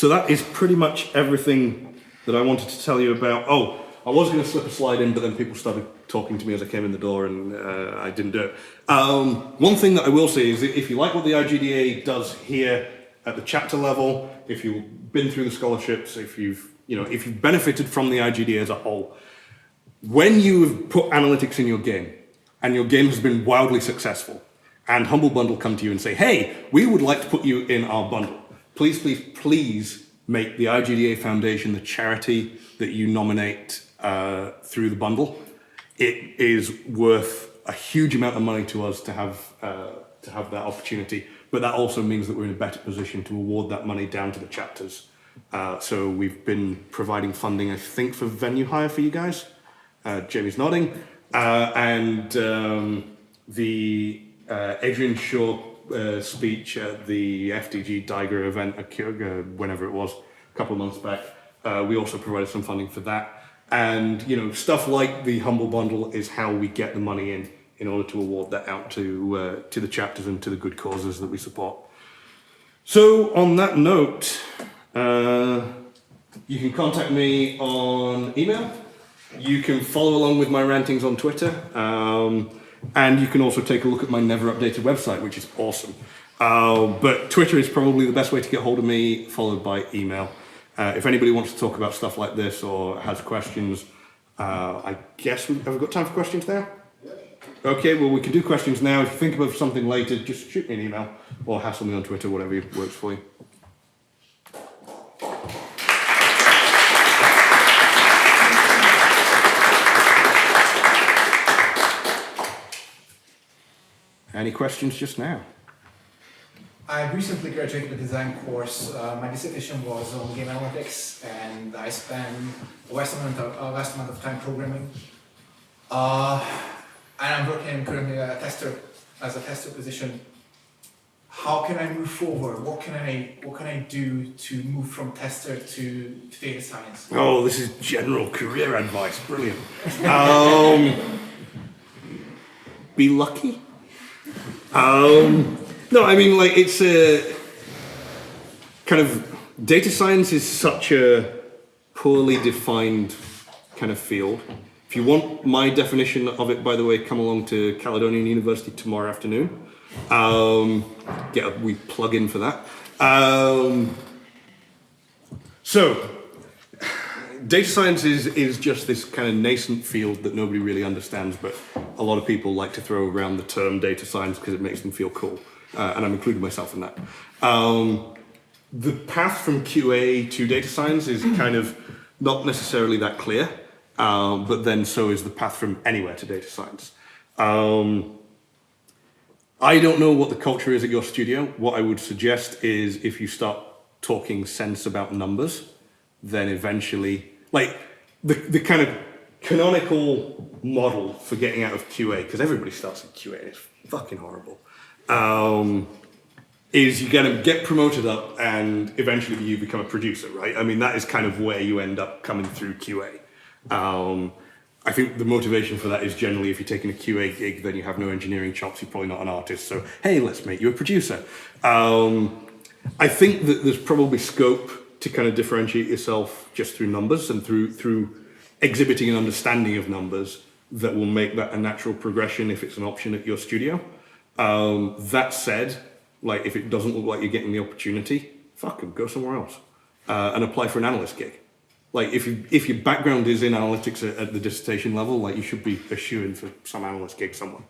Speaker 1: that is pretty much everything that I wanted to tell you about. Oh, I was going to slip a slide in, but then people started talking to me as I came in the door and I didn't do it. One thing that I will say is that if you like what the IGDA does here at the chapter level, if you've been through the scholarships, if you've benefited from the IGDA as a whole, when you've put analytics in your game and your game has been wildly successful and Humble Bundle come to you and say, hey, we would like to put you in our bundle. Please, please, please make the IGDA Foundation the charity that you nominate through the bundle. It is worth a huge amount of money to us to have that opportunity, but that also means that we're in a better position to award that money down to the chapters. So we've been providing funding, I think, for venue hire for you guys. Jamie's nodding. And the Adrian Shaw speech at the FDG Diger event at Kyrgyz, whenever it was, a couple of months back. We also provided some funding for that. And, stuff like the Humble Bundle is how we get the money in order to award that out to the chapters and to the good causes that we support. So on that note, you can contact me on email. You can follow along with my rantings on Twitter. And you can also take a look at my never updated website, which is awesome. But Twitter is probably the best way to get hold of me, followed by email. If anybody wants to talk about stuff like this or has questions, I guess have we got time for questions now? Okay, well, we can do questions now. If you think of something later, just shoot me an email or hassle me on Twitter, whatever works for you. Any questions just now?
Speaker 2: I recently graduated with a design course. My dissertation was on game analytics, and I spent a vast amount of time programming. And I'm working currently as a tester position. How can I move forward? What can I do to move from tester to data science?
Speaker 1: Oh, this is general career advice. Brilliant. Be lucky. No, I mean, like, it's a kind of, data science is such a poorly defined kind of field. If If you want my definition of it, by the way, come along to Caledonian University tomorrow afternoon. Get a wee plug in for that. So, data science is just this kind of nascent field that nobody really understands, but a lot of people like to throw around the term data science because it makes them feel cool, and I'm including myself in that. The path from QA to data science is kind of not necessarily that clear, but then so is the path from anywhere to data science. I don't know what the culture is at your studio. What I would suggest is if you start talking sense about numbers, then eventually, like the kind of canonical model for getting out of QA, because everybody starts at QA, it's fucking horrible, is you get promoted up and eventually you become a producer, right? I mean, that is kind of where you end up coming through QA. I think the motivation for that is generally if you're taking a QA gig, then you have no engineering chops, you're probably not an artist, so hey, let's make you a producer. I think that there's probably scope to kind of differentiate yourself just through numbers and through exhibiting an understanding of numbers that will make that a natural progression if it's an option at your studio. That said, like if it doesn't look like you're getting the opportunity, fuck them, go somewhere else and apply for an analyst gig. Like if your background is in analytics at the dissertation level, like you should be a shoo-in for some analyst gig somewhere.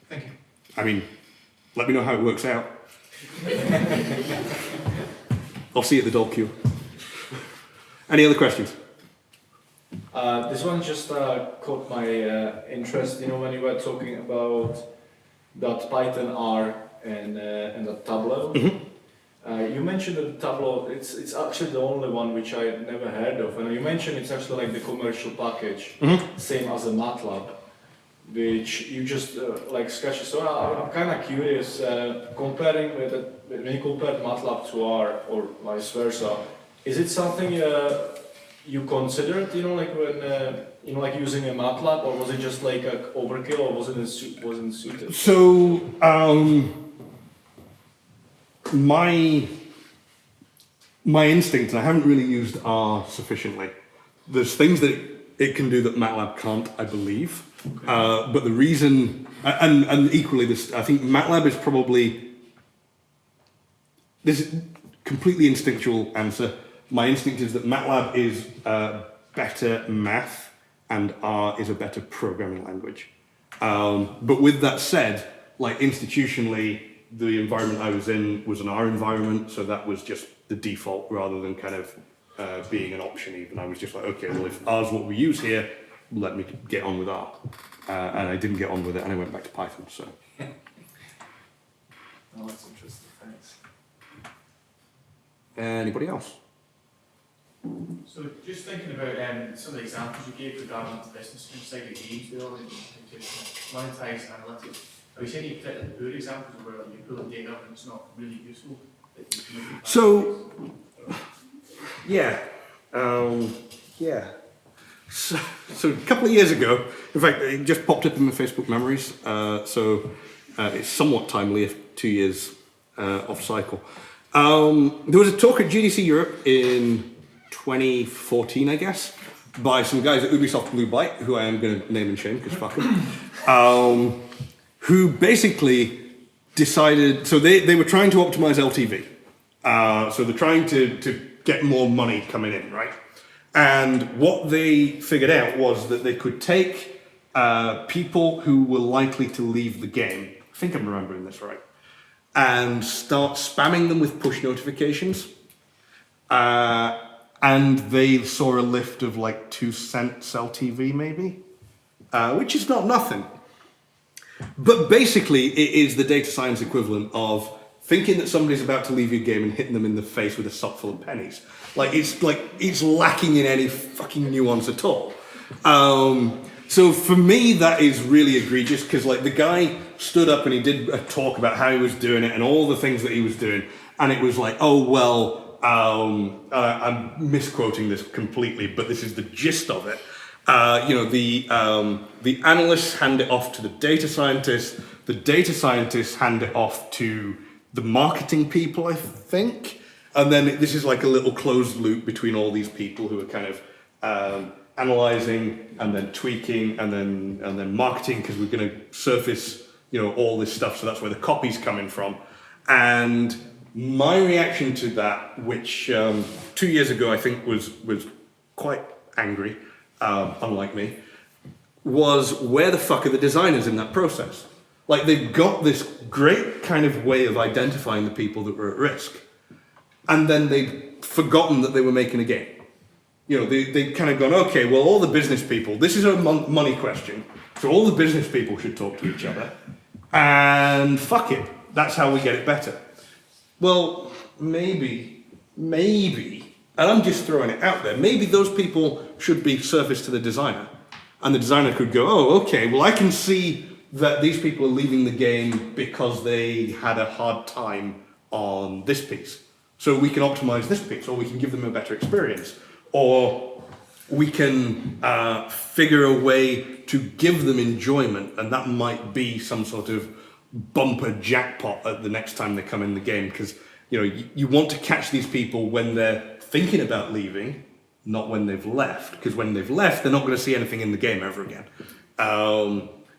Speaker 2: Thank you.
Speaker 1: I mean, let me know how it works out. I'll see you at the dog queue. Any other questions?
Speaker 3: This one just caught my interest. You know, when you were talking about that Python R and that Tableau.
Speaker 1: Mm-hmm.
Speaker 3: You mentioned that Tableau, it's actually the only one which I never heard of. And you mentioned it's actually like the commercial package, same as a MATLAB, which you just like scratched. So I'm kind of curious, comparing when you compared MATLAB to R or vice versa, is it something you considered, you know, like when like using a MATLAB, or was it just like a overkill, or wasn't suited?
Speaker 1: So my instinct, and I haven't really used R sufficiently. There's things that it can do that MATLAB can't, I believe. Okay. But the reason, and equally, this I think MATLAB is probably this completely instinctual answer. My instinct is that MATLAB is better math and R is a better programming language. But with that said, like institutionally, the environment I was in was an R environment, so that was just the default rather than kind of being an option even. I was just like, okay, well if R is what we use here, let me get on with R. And I didn't get on with it and I went back to Python, so.
Speaker 3: Oh, that's interesting, thanks.
Speaker 1: Anybody else?
Speaker 4: So just thinking about some of the examples you gave regarding the business inside the games there, and to monetize analytics. Have you seen any particularly poor examples where like, you pull the data up and it's not really useful?
Speaker 1: So, yeah. So a couple of years ago, in fact, it just popped up in my Facebook memories, so it's somewhat timely, if 2 years off cycle. There was a talk at GDC Europe in 2014, I guess, by some guys at Ubisoft Blue Byte, who I am going to name and shame, because fuck them, who basically decided, so they were trying to optimize LTV. So they're trying to get more money coming in, right? And what they figured out was that they could take people who were likely to leave the game, I think I'm remembering this right, and start spamming them with push notifications. And they saw a lift of like 2 cents LTV maybe, which is not nothing. But basically it is the data science equivalent of thinking that somebody's about to leave your game and hitting them in the face with a sock full of pennies. Like it's lacking in any fucking nuance at all. So for me, that is really egregious because like the guy stood up and he did a talk about how he was doing it and all the things that he was doing. And it was like, oh, well, I'm misquoting this completely, but this is the gist of it. The analysts hand it off to the data scientists hand it off to the marketing people, I think. And then this is like a little closed loop between all these people who are kind of analyzing and then tweaking and then marketing because we're going to surface, all this stuff. So that's where the copy's coming from. And my reaction to that, which 2 years ago I think was quite angry, unlike me, was where the fuck are the designers in that process? Like, they've got this great kind of way of identifying the people that were at risk, and then they'd forgotten that they were making a game. They'd kind of gone, okay, well, all the business people, this is a money question, so all the business people should talk to each other, and fuck it, that's how we get it better. Well, maybe, and I'm just throwing it out there, maybe those people should be surfaced to the designer, and the designer could go, oh, okay, well, I can see that these people are leaving the game because they had a hard time on this piece. So we can optimize this piece, or we can give them a better experience, or we can figure a way to give them enjoyment, and that might be some sort of bumper jackpot at the next time they come in the game, because you want to catch these people when they're thinking about leaving, not when they've left, because when they've left, they're not going to see anything in the game ever again.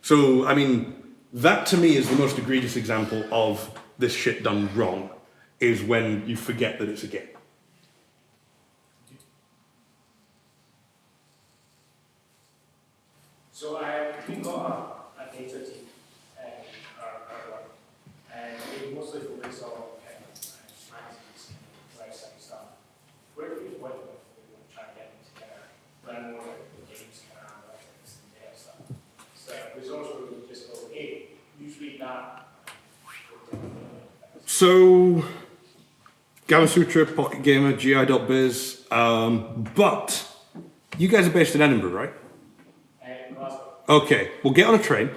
Speaker 1: So, I mean, that to me is the most egregious example of this shit done wrong, is when you forget that it's a game.
Speaker 5: So we got a data team and our work, and we mostly focus on kind of magazines and website stuff. Where do we went with we want to try and get them together, learn more about the games and analytics and data stuff. So resource where we just go, hey, usually that.
Speaker 1: So, Gamasutra, Pocket Gamer, GI.biz, but you guys are based in Edinburgh, right? Okay, well, get on a train.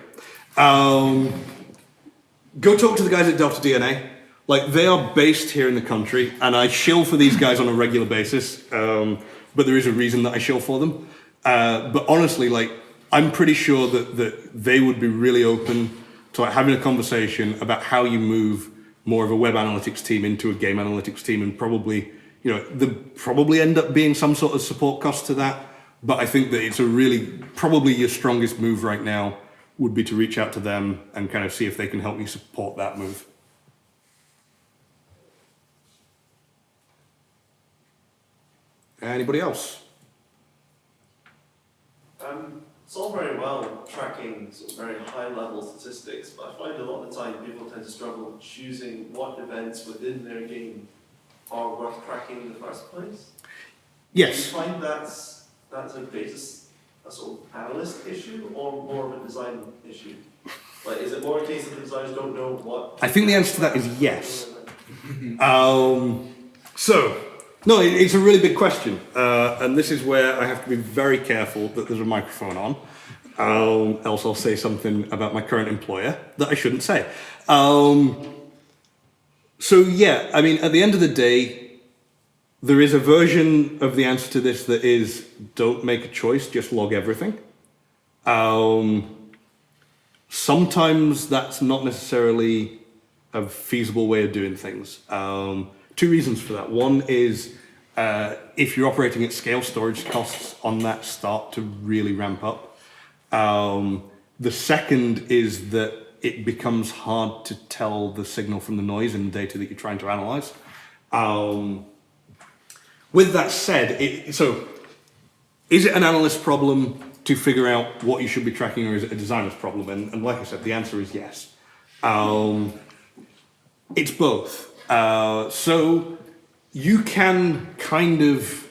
Speaker 1: Go talk to the guys at Delta DNA. Like, they are based here in the country, and I shill for these guys on a regular basis, but there is a reason that I shill for them. But honestly, like, I'm pretty sure that they would be really open to having a conversation about how you move more of a web analytics team into a game analytics team, and probably, there probably end up being some sort of support cost to that. But I think that it's probably your strongest move right now would be to reach out to them and kind of see if they can help you support that move. Anybody else?
Speaker 6: It's all very well tracking sort of very high-level statistics, but I find a lot of the time people tend to struggle choosing what events within their game are worth tracking in the first place.
Speaker 1: Yes.
Speaker 6: Do you find that's a sort of analyst issue, or more of a design issue? Like, is it more a case that the designers don't know what?
Speaker 1: I think the answer to that is yes. No, it's a really big question, and this is where I have to be very careful that there's a microphone on, else I'll say something about my current employer that I shouldn't say. So yeah, I mean, at the end of the day, there is a version of the answer to this that is, don't make a choice, just log everything. Sometimes that's not necessarily a feasible way of doing things. Two reasons for that. One is, if you're operating at scale, storage costs on that start to really ramp up. The second is that it becomes hard to tell the signal from the noise in the data that you're trying to analyze. With that said, is it an analyst problem to figure out what you should be tracking, or is it a designer's problem? And like I said, the answer is yes. It's both. So you can kind of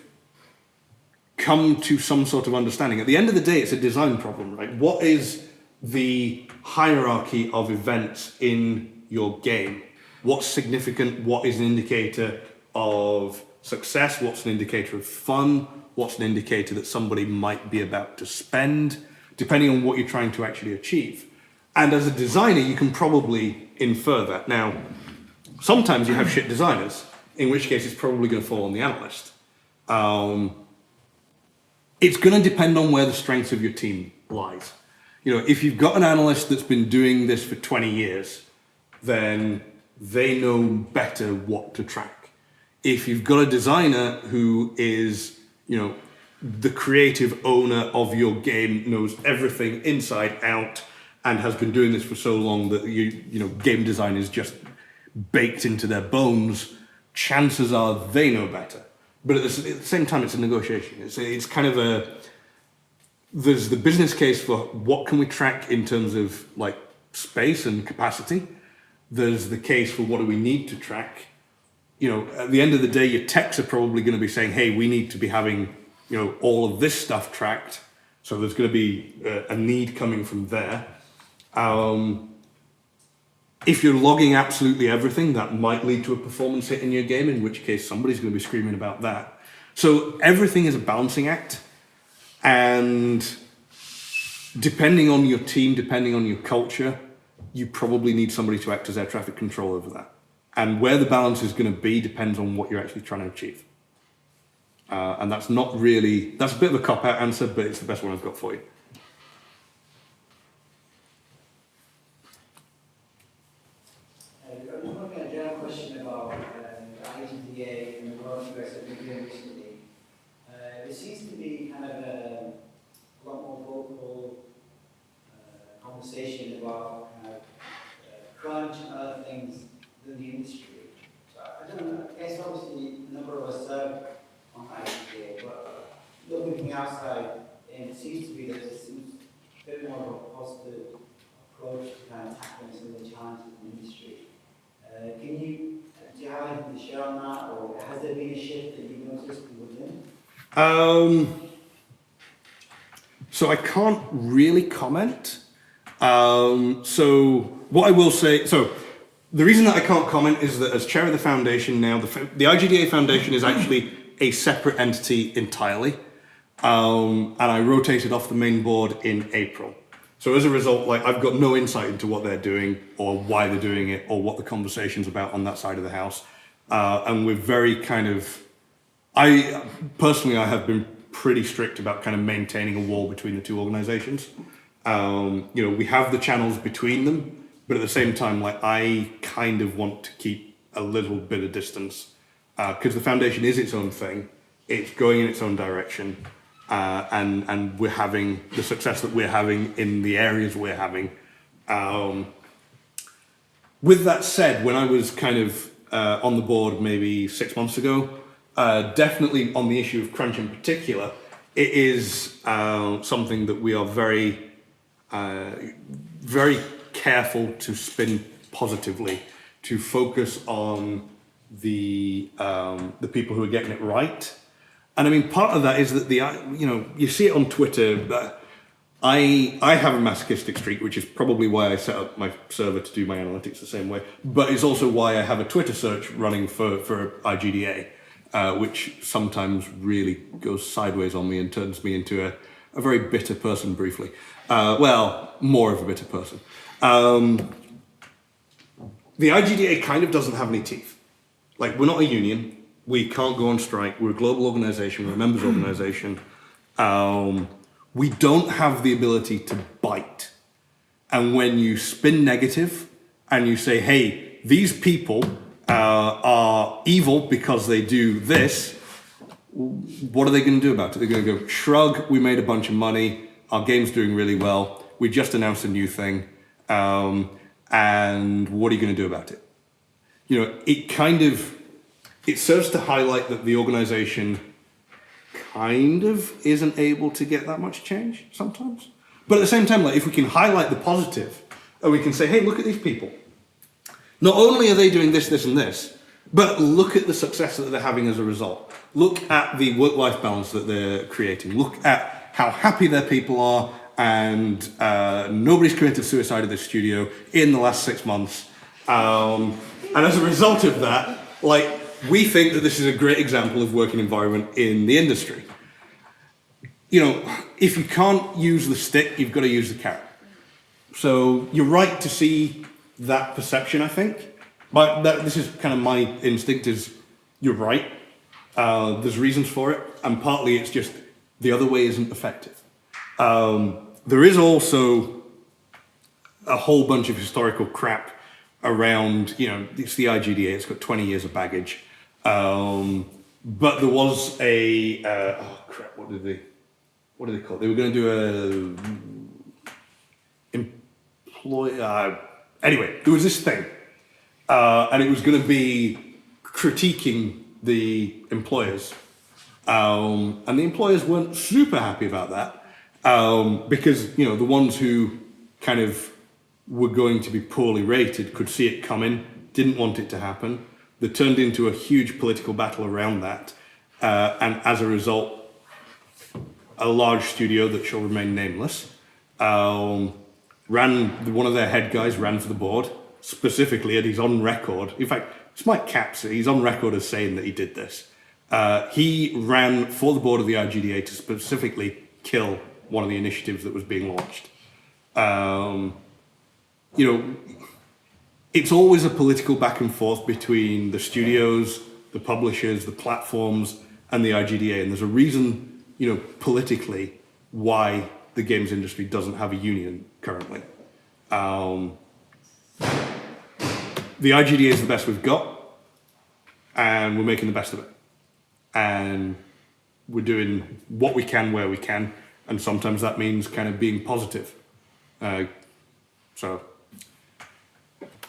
Speaker 1: come to some sort of understanding. At the end of the day, it's a design problem, right? What is the hierarchy of events in your game? What's significant? What is an indicator of success? What's an indicator of fun? What's an indicator that somebody might be about to spend, depending on what you're trying to actually achieve? And as a designer, you can probably infer that. Now, sometimes you have shit designers, in which case it's probably going to fall on the analyst. It's going to depend on where the strengths of your team lies. If you've got an analyst that's been doing this for 20 years, then they know better what to track. If you've got a designer who is, the creative owner of your game knows everything inside out and has been doing this for so long that you know game design is just baked into their bones, chances are they know better. But at the same time, it's a negotiation. It's kind of there's the business case for what can we track in terms of like space and capacity. There's the case for what do we need to track. You know, at the end of the day, your techs are probably going to be saying, hey, we need to be having, you know, all of this stuff tracked. So there's going to be a need coming from there. If you're logging absolutely everything, that might lead to a performance hit in your game, in which case somebody's going to be screaming about that. So everything is a balancing act. And depending on your team, depending on your culture, you probably need somebody to act as air traffic control over that. And where the balance is going to be depends on what you're actually trying to achieve. And that's not really, that's a bit of a cop-out answer, but it's the best one I've got for you.
Speaker 7: I'm looking at a general question about IGDA and the work you guys have been doing recently. There seems to be kind of a lot more vocal conversation about crunch and other things than the industry. So I don't know, I guess obviously a number of us serve on IGDA, but looking from the outside, it seems to be that there seems a bit more of a positive approach to kind of tackling some of the challenges in the industry. Do you have anything to share on that, or has there been a shift that you've noticed from within?
Speaker 1: So I can't really comment. So what I will say, so the reason that I can't comment is that as chair of the foundation now, the IGDA Foundation is actually a separate entity entirely. And I rotated off the main board in April. So as a result, like I've got no insight into what they're doing or why they're doing it or what the conversation's about on that side of the house. And we're very kind of, I have been pretty strict about kind of maintaining a wall between the two organizations. You know, we have the channels between them, but at the same time, like I kind of want to keep a little bit of distance because the foundation is its own thing. It's going in its own direction. And we're having the success that we're having in the areas we're having. With that said, when I was kind of on the board maybe 6 months ago, definitely on the issue of crunch in particular, it is something that we are very, very careful to spin positively, to focus on the people who are getting it right. And I mean, part of that is that you see it on Twitter, but I have a masochistic streak, which is probably why I set up my server to do my analytics the same way, but it's also why I have a Twitter search running for IGDA, which sometimes really goes sideways on me and turns me into a very bitter person briefly. Well, more of a bitter person. The IGDA kind of doesn't have any teeth. Like, we're not a union. We can't go on strike. We're a global organization. We're a members organization. We don't have the ability to bite. And when you spin negative and you say, hey, these people are evil because they do this, what are they going to do about it? They're going to go, shrug, we made a bunch of money. Our game's doing really well. We just announced a new thing. And what are you going to do about it? You know, it serves to highlight that the organization kind of isn't able to get that much change sometimes. But at the same time, like if we can highlight the positive, and we can say, hey, look at these people. Not only are they doing this, this, and this, but look at the success that they're having as a result. Look at the work-life balance that they're creating. Look at how happy their people are, and nobody's committed suicide at this studio in the last 6 months. And as a result of that, like, we think that this is a great example of working environment in the industry. You know, if you can't use the stick, you've got to use the carrot. So you're right to see that perception, I think. But this is kind of my instinct is, you're right. There's reasons for it. And partly it's just the other way isn't effective. There is also a whole bunch of historical crap around, you know, it's the IGDA, it's got 20 years of baggage. but there was a oh crap, what did they call it? They were going to do anyway, there was this thing, and it was going to be critiquing the employers, and the employers weren't super happy about that, because the ones who kind of were going to be poorly rated could see it coming, didn't want it to happen. They turned into a huge political battle around that, and as a result, a large studio that shall remain nameless one of their head guys ran for the board specifically, and he's on record. In fact, it's Mike Capps. He's on record as saying that he did this. He ran for the board of the IGDA to specifically kill one of the initiatives that was being launched. It's always a political back and forth between the studios, the publishers, the platforms, and the IGDA. And there's a reason, politically, why the games industry doesn't have a union currently. The IGDA is the best we've got, and we're making the best of it. And we're doing what we can where we can, and sometimes that means kind of being positive. So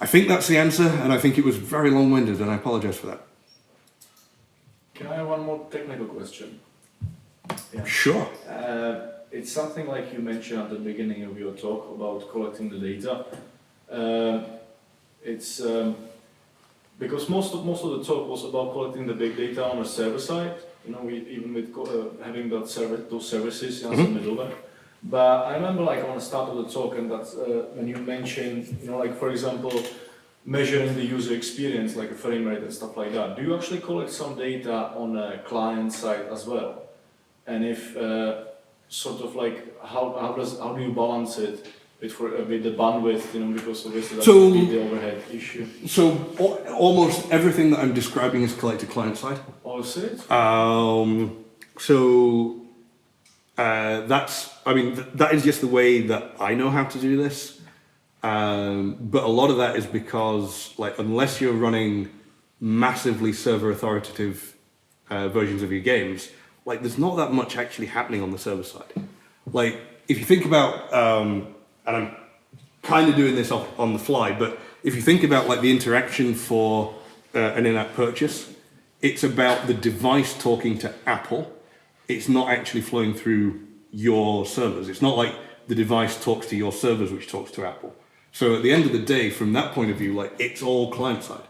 Speaker 1: I think that's the answer, and I think it was very long-winded, and I apologize for that.
Speaker 3: Can I have one more technical question? Yeah.
Speaker 1: Sure.
Speaker 3: It's something like you mentioned at the beginning of your talk about collecting the data. It's because most of the talk was about collecting the big data on a server side. Even with having those services as a middleware. But I remember, on the start of the talk, and that's when you mentioned, for example, measuring the user experience, like a frame rate and stuff like that. Do you actually collect some data on a client side as well? And if how do you balance it with the bandwidth? Because obviously that would be the overhead issue.
Speaker 1: So almost everything that I'm describing is collected client side.
Speaker 3: Oh, is it?
Speaker 1: That is just the way that I know how to do this. But a lot of that is because, unless you're running massively server authoritative versions of your games, there's not that much actually happening on the server side. If you think about, and I'm kind of doing this on the fly, but if you think about the interaction for an in-app purchase, it's about the device talking to Apple. It's not actually flowing through your servers. It's not like the device talks to your servers, which talks to Apple. So at the end of the day, from that point of view, it's all client side.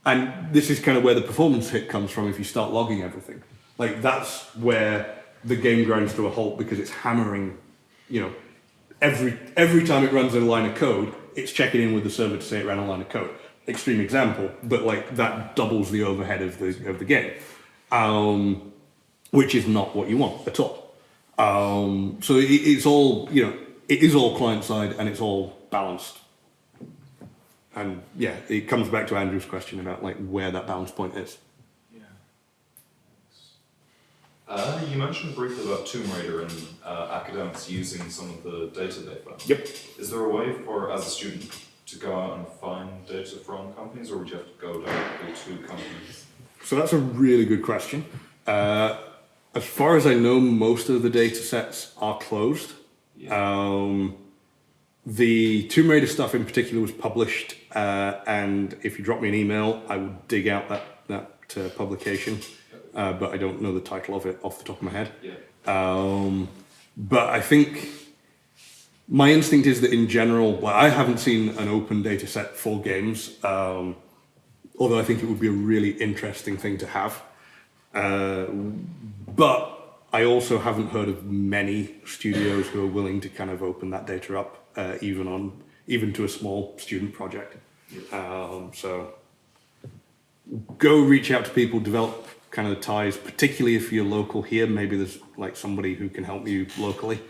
Speaker 1: And this is kind of where the performance hit comes from if you start logging everything. That's where the game grinds to a halt, because it's hammering, every time it runs a line of code, it's checking in with the server to say it ran a line of code. Extreme example, but that doubles the overhead of the game. Which is not what you want at all. So it's all, it is all client side, and it's all balanced. And yeah, it comes back to Andrew's question about where that balance point is.
Speaker 8: Yeah. You mentioned briefly about Tomb Raider and academics using some of the data they found.
Speaker 1: Yep.
Speaker 8: Is there a way as a student, to go out and find data from companies, or would you have to go directly to companies?
Speaker 1: So that's a really good question. As far as I know, most of the data sets are closed. Yeah. The Tomb Raider stuff in particular was published, and if you drop me an email, I will dig out that publication, but I don't know the title of it off the top of my head.
Speaker 8: Yeah.
Speaker 1: But I think my instinct is that in general, I haven't seen an open data set for games, although I think it would be a really interesting thing to have. But I also haven't heard of many studios who are willing to kind of open that data up, even to a small student project. So go reach out to people, develop kind of the ties, particularly if you're local here. Maybe there's somebody who can help you locally.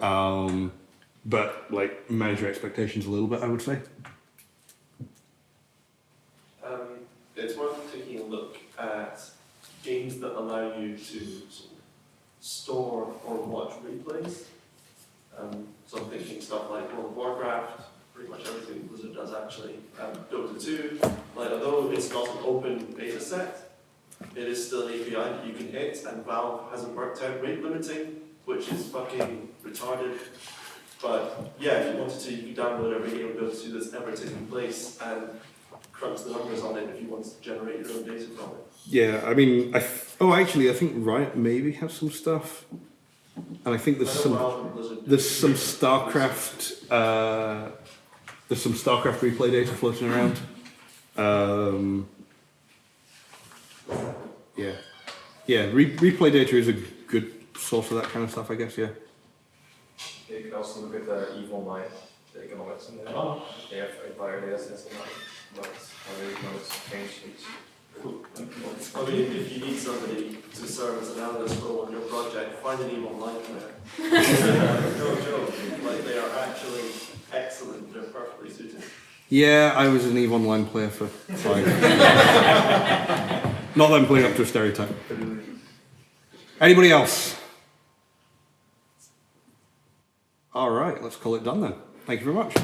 Speaker 1: But manage your expectations a little bit, I would say.
Speaker 6: It's worth taking a look at games that allow you to store or watch replays. So I'm thinking stuff like World of Warcraft, pretty much everything Blizzard does actually. Dota 2, although it's not an open beta set, it is still an API that you can hit, and Valve hasn't worked out rate limiting, which is fucking retarded. But yeah, if you wanted to, you could download every game ability that's ever taken place and crunch the numbers on it if you wanted to generate your own data from it.
Speaker 1: Yeah, I mean, actually, I think Riot maybe has some stuff, and I think there's some StarCraft, there's some StarCraft replay data floating around. Yeah, replay data is a good source of that kind of stuff, I guess. Yeah.
Speaker 9: You can also look at the EVE Online, the economics in there. They have entire data sets in notes, how the economics change each.
Speaker 6: I mean, if you need somebody to serve as an analyst role on your project, find an EVE Online player. No joke, like they are actually excellent, they're perfectly suited.
Speaker 1: Yeah, I was an EVE Online player for 5 years. Not that I'm playing up to a stereotype. Anybody else? All right, let's call it done then. Thank you very much.